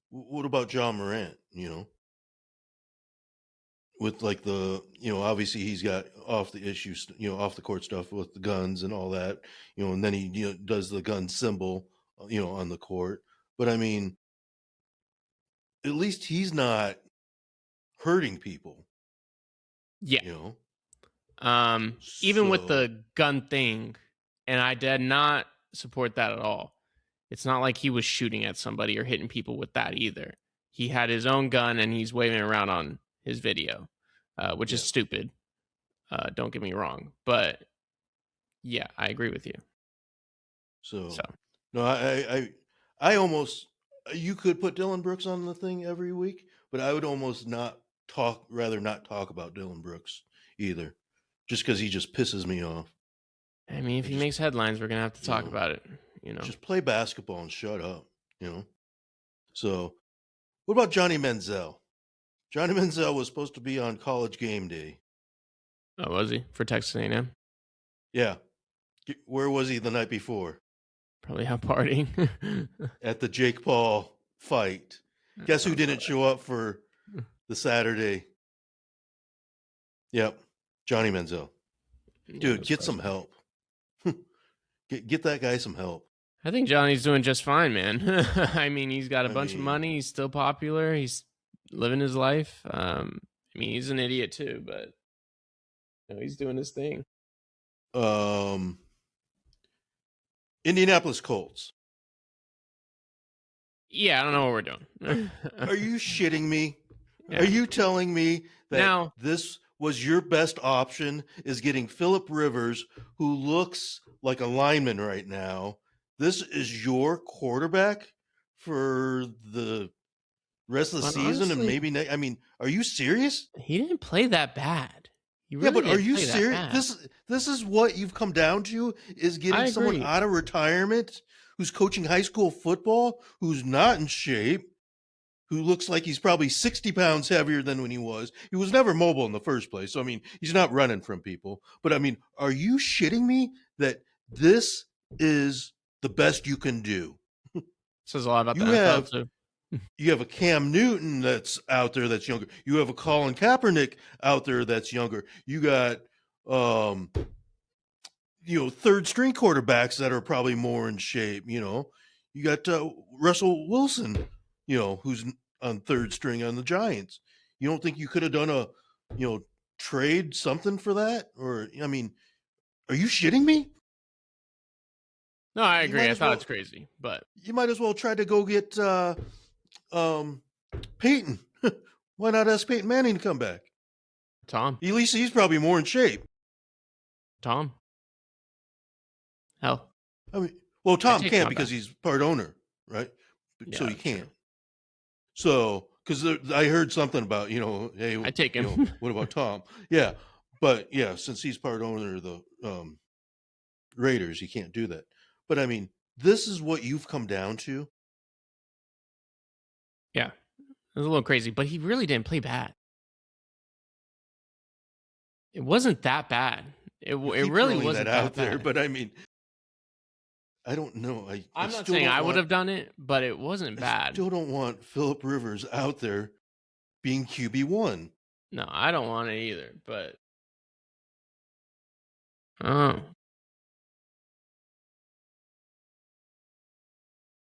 what about John Morant, you know? With like the, you know, obviously he's got off the issues, you know, off the court stuff with the guns and all that, you know, and then he, you know, does the gun symbol, you know, on the court. But I mean, at least he's not hurting people. Yeah. You know? Even with the gun thing, and I did not support that at all. It's not like he was shooting at somebody or hitting people with that either. He had his own gun and he's waving around on his video, which is stupid. Don't get me wrong, but yeah, I agree with you. So no, I almost, you could put Dylan Brooks on the thing every week, but I would almost rather not talk about Dylan Brooks either, just because he just pisses me off. I mean, if he makes headlines, we're gonna have to talk about it. You know, just play basketball and shut up. You know. So, what about Johnny Manziel? Johnny Manziel was supposed to be on College Game Day. Oh, was he for Texas A&M? Yeah. Where was he the night before? Probably out partying at the Jake Paul fight. Guess who didn't show up for the Saturday? Yep, Johnny Manziel. Dude, get some help. get that guy some help. I think Johnny's doing just fine, man. I mean, he's got a bunch of money. He's still popular. He's living his life. I mean, he's an idiot too, but you know, he's doing his thing. Indianapolis Colts. Yeah, I don't know what we're doing. Are you shitting me? Yeah. Are you telling me that this was your best option, is getting Phillip Rivers, who looks like a lineman right now? This is your quarterback for the rest of the season, honestly, and maybe I mean, are you serious? He didn't play that bad. Really, but are you serious? This is what you've come down to, is getting someone out of retirement who's coaching high school football, who's not in shape, who looks like he's probably 60 pounds heavier than when he was. He was never mobile in the first place. So, I mean, he's not running from people. But, I mean, are you shitting me that this is the best you can do? Says a lot about the NFL, too. You have a Cam Newton that's out there that's younger. You have a Colin Kaepernick out there that's younger. You got, you know, third string quarterbacks that are probably more in shape. You know, you got Russell Wilson, you know, who's on third string on the Giants. You don't think you could have done a, you know, trade something for that? Or, I mean, are you shitting me? No, I agree. I thought it's crazy, but you might as well try to go get Peyton. Why not ask Peyton Manning to come back? Tom. At least he's probably more in shape. Tom. Hell. I mean, well, Tom can't because he's part owner, right? Yeah, so he can't. True. So, because I heard something about, you know, hey, I take him. You know, what about Tom? Yeah, But yeah, since he's part owner of the Raiders, he can't do that. But I mean, this is what you've come down to. Yeah, it was a little crazy, but he really didn't play bad. It wasn't that bad. You It keep really throwing that wasn't that out there, bad. but I mean, I don't know. I I'm not still saying don't I would want have done it, but it wasn't I bad. still don't want Philip Rivers out there being QB1. No, I don't want it either. But oh,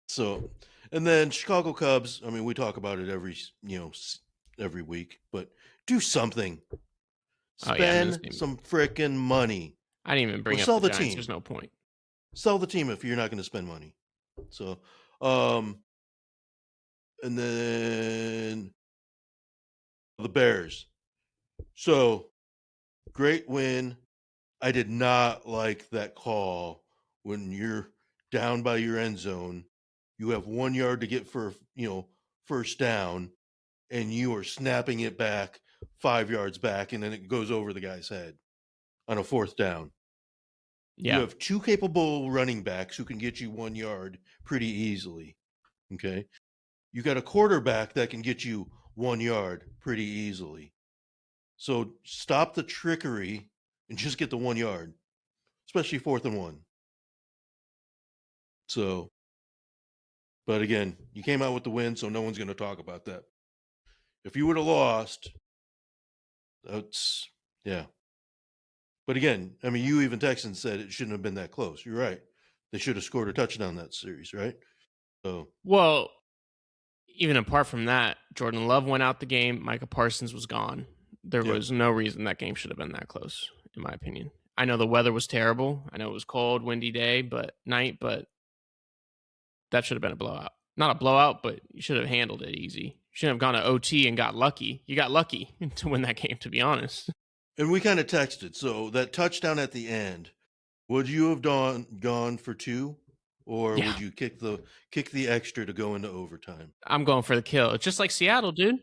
So, and then Chicago Cubs. I mean, we talk about it every week, but do something. oh yeah, I mean, this Spend game. some frickin' money, I didn't even or bring up sell the the Giants. There's team. no point. Sell the team if you're not going to spend money. So, um, and then the Bears. So great win. I did not like that call when you're down by your end zone. You have 1 yard to get for first down, and you are snapping it back 5 yards back, and then it goes over the guy's head on a fourth down. You Yeah, have two capable running backs who can get you 1 yard pretty easily. Okay. You got a quarterback that can get you 1 yard pretty easily. So stop the trickery and just get the 1 yard, especially 4th and 1. So, but again, you came out with the win, so no one's going to talk about that. If you would have lost, that's, yeah. But again, I mean, you even texted and said it shouldn't have been that close. You're right. They should have scored a touchdown that series, right? So, well, even apart from that, Jordan Love went out the game. Micah Parsons was gone. There yeah. was no reason that game should have been that close, in my opinion. I know the weather was terrible. I know it was cold, windy day, but that should have been a blowout. Not a blowout, but you should have handled it easy. You shouldn't have gone to OT and got lucky. You got lucky to win that game, to be honest. And we kind of texted. So that touchdown at the end, would you have gone for 2, or Yeah, would you kick the extra to go into overtime? I'm going for the kill. It's just like Seattle, dude.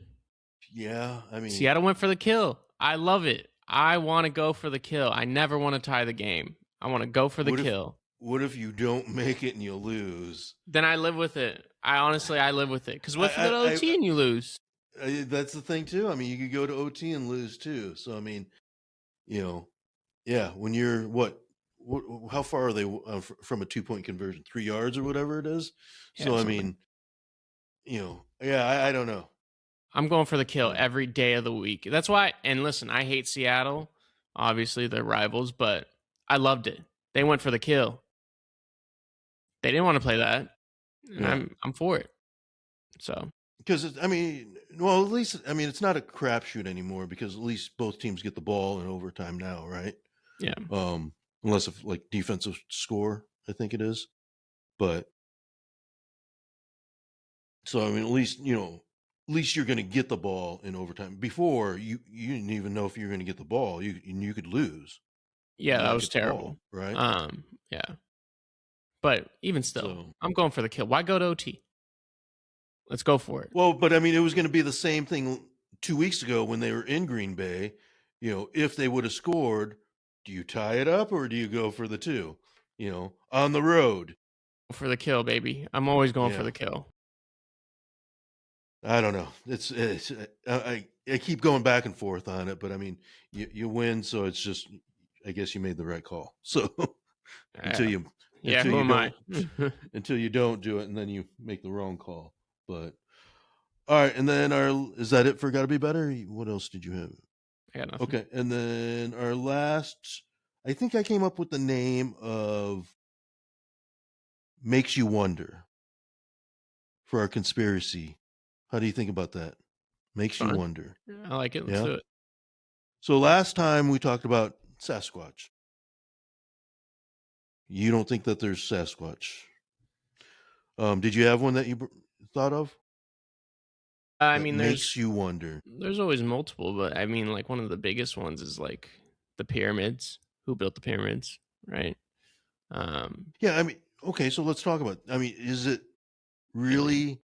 Yeah, I mean, Seattle went for the kill. I love it. I want to go for the kill. I never want to tie the game. I want to go for the what if kill. what if you don't make it and you lose? Then I live with it. I live with it. Because what if you go to I, OT and you lose? that's the thing too. I mean, you could go to OT and lose too. So I mean, you know, yeah. When you're what how far are they from a 2 point conversion? 3 yards or whatever it is. Yeah, So I something. mean, yeah. I don't know. I'm going for the kill So every day of the week. That's why. And listen, I hate Seattle. Obviously, they're rivals, but I loved it. They went for the kill. They didn't want to play that, and yeah, I'm for it. So because I mean, well, at least I mean it's not a crapshoot anymore because at least both teams get the ball in overtime now, right? yeah, Unless if like defensive score, I think it is. But so I mean, at least you're going to get the ball in overtime. Before you didn't even know if you were going to get the ball. You could lose yeah, and that not was get the ball, terrible. right? Yeah, but even still, So I'm going for the kill. Why go to OT? Let's go for it. well, but I mean, it was going to be the same thing 2 weeks ago when they were in Green Bay. If they would have scored, do you tie it up or do you go for the 2? On the road. For the kill, baby. I'm always going for Yeah. the kill. I don't know. It's I keep going back and forth on it, but I mean, you win, so it's just I guess you made the right call. So until Yeah, you yeah. until Who you am I? don't until you don't do it, and then you make the wrong call. But all right, and then is that it for Got to Be Better? What else did you have? I got nothing. Okay, and then our last, I think I came up with the name of Makes You Wonder for our conspiracy. How do you think about that? Makes you Fine. wonder. I like it. Let's Yeah. do it. So last time we talked about Sasquatch. You don't think that there's Sasquatch? Did you have one that you thought of I that mean, makes you wonder? there's always multiple, but I mean, like one of the biggest ones is like the pyramids. Who built the pyramids, right? Um, Yeah, I mean, okay, so let's talk about. I mean, is it alien. really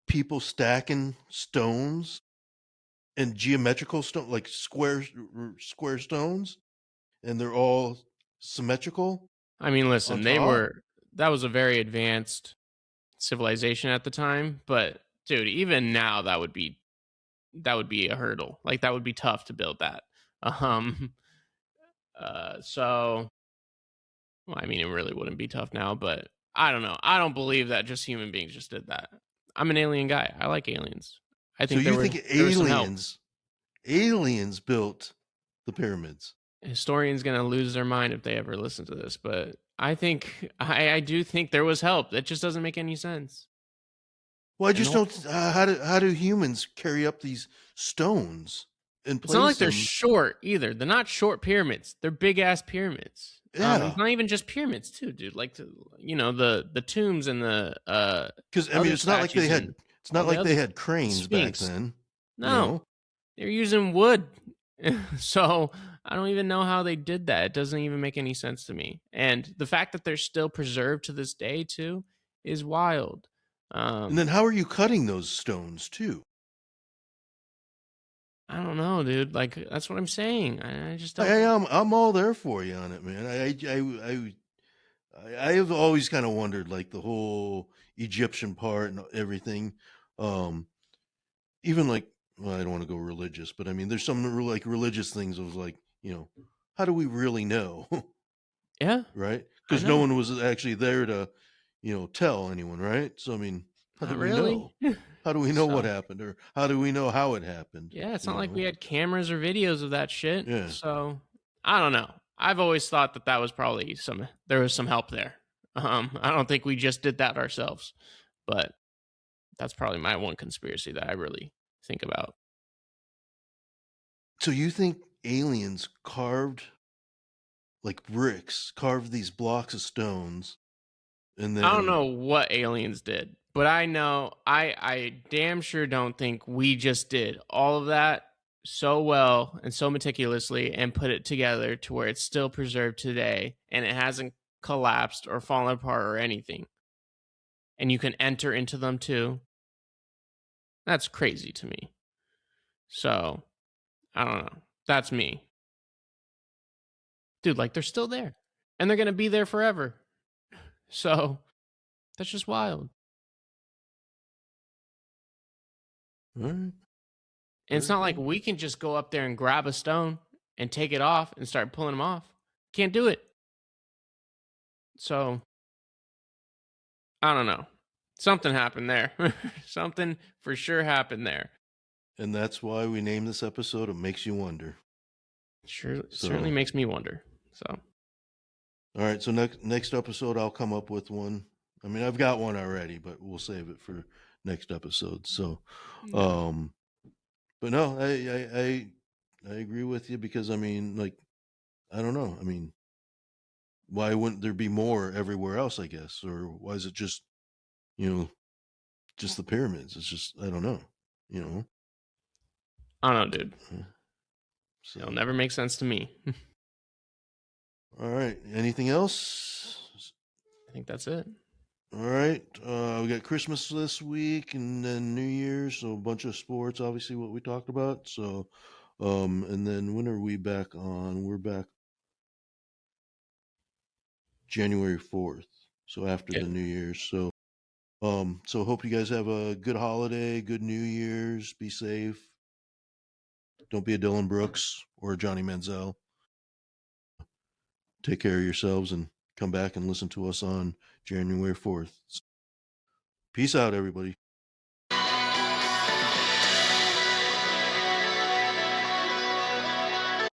people stacking stones and geometrical stone, like square stones, and they're all symmetrical I mean, on listen, top. that was a very advanced civilization at the time, but dude, even now that would be a hurdle. Like that would be tough to build that. Um so well, I mean it really wouldn't be tough now, but I don't know. I don't believe that just human beings just did that. I'm an alien guy. I like aliens. I So think you think there was some help. aliens built the pyramids? Historians going to lose their mind if they ever listen to this, but I think I do think there was help. That just doesn't make any sense. Well, I And just the don't. How do humans carry up these stones and It's not like place they're them? short either. They're not short pyramids. They're big ass pyramids. It's Yeah, not even just pyramids too, dude. Like the tombs and the because I mean, other statues and it's not all the like they other had the cranes back Sphinx. then. You No, know, they're using wood. So I don't even know how they did that. It doesn't even make any sense to me. And the fact that they're still preserved to this day too is wild. and then how are you cutting those stones too? I don't know, dude. Like that's what I'm saying. I just don't. I'm all there for you on it, man. I have always kind of wondered, like the whole Egyptian part and everything. Um, Even like, well, I don't want to go religious, but I mean, there's some like religious things of like, how do we really know, Yeah, right? I Because no know. one was actually there to, tell anyone, right? So I mean, how do Not we really. know? How do we know what So happened, or how do we know how it happened? yeah, it's You not like we know? had cameras or videos of that shit. Yeah. So I don't know. I've always thought that was probably there was some help there. I don't think we just did that ourselves, but that's probably my one conspiracy that I really think about. So you think aliens carved like bricks, carved these blocks of stones, and I don't then know what aliens did, but I know I damn sure don't think we just did all of that so well and so meticulously and put it together to where it's still preserved today and it hasn't collapsed or fallen apart or anything. And you can enter into them too. That's crazy to me. So, I don't know. That's me. Dude, like they're still there. And they're going to be there forever. So, that's just wild. all right, And it's very not like cool. we can just go up there and grab a stone and take it off and start pulling them off. Can't do it. So, I don't know. Something happened there. Something for sure happened there. And that's why we named this episode "It Makes You Wonder." Sure, So, certainly makes me wonder. So, all right. So next episode, I'll come up with one. I mean, I've got one already, but we'll save it for next episode. So, yeah. um, but no, I agree with you because I mean, like, I don't know. I mean, why wouldn't there be more everywhere else? I guess, or why is it just you know just the pyramids? It's just I don't know. You know. I don't know, dude. So, It'll never make sense to me. all right. Anything else? I think that's it. All right. We got Christmas this week and then New Year's. So a bunch of sports, obviously, what we talked about. So, and then when are we back on? We're back January 4th. So after Yeah. the New Year's. So hope you guys have a good holiday, good New Year's. Be safe. Don't be a Dylan Brooks or a Johnny Manziel. Take care of yourselves and come back and listen to us on January 4th. Peace out, everybody.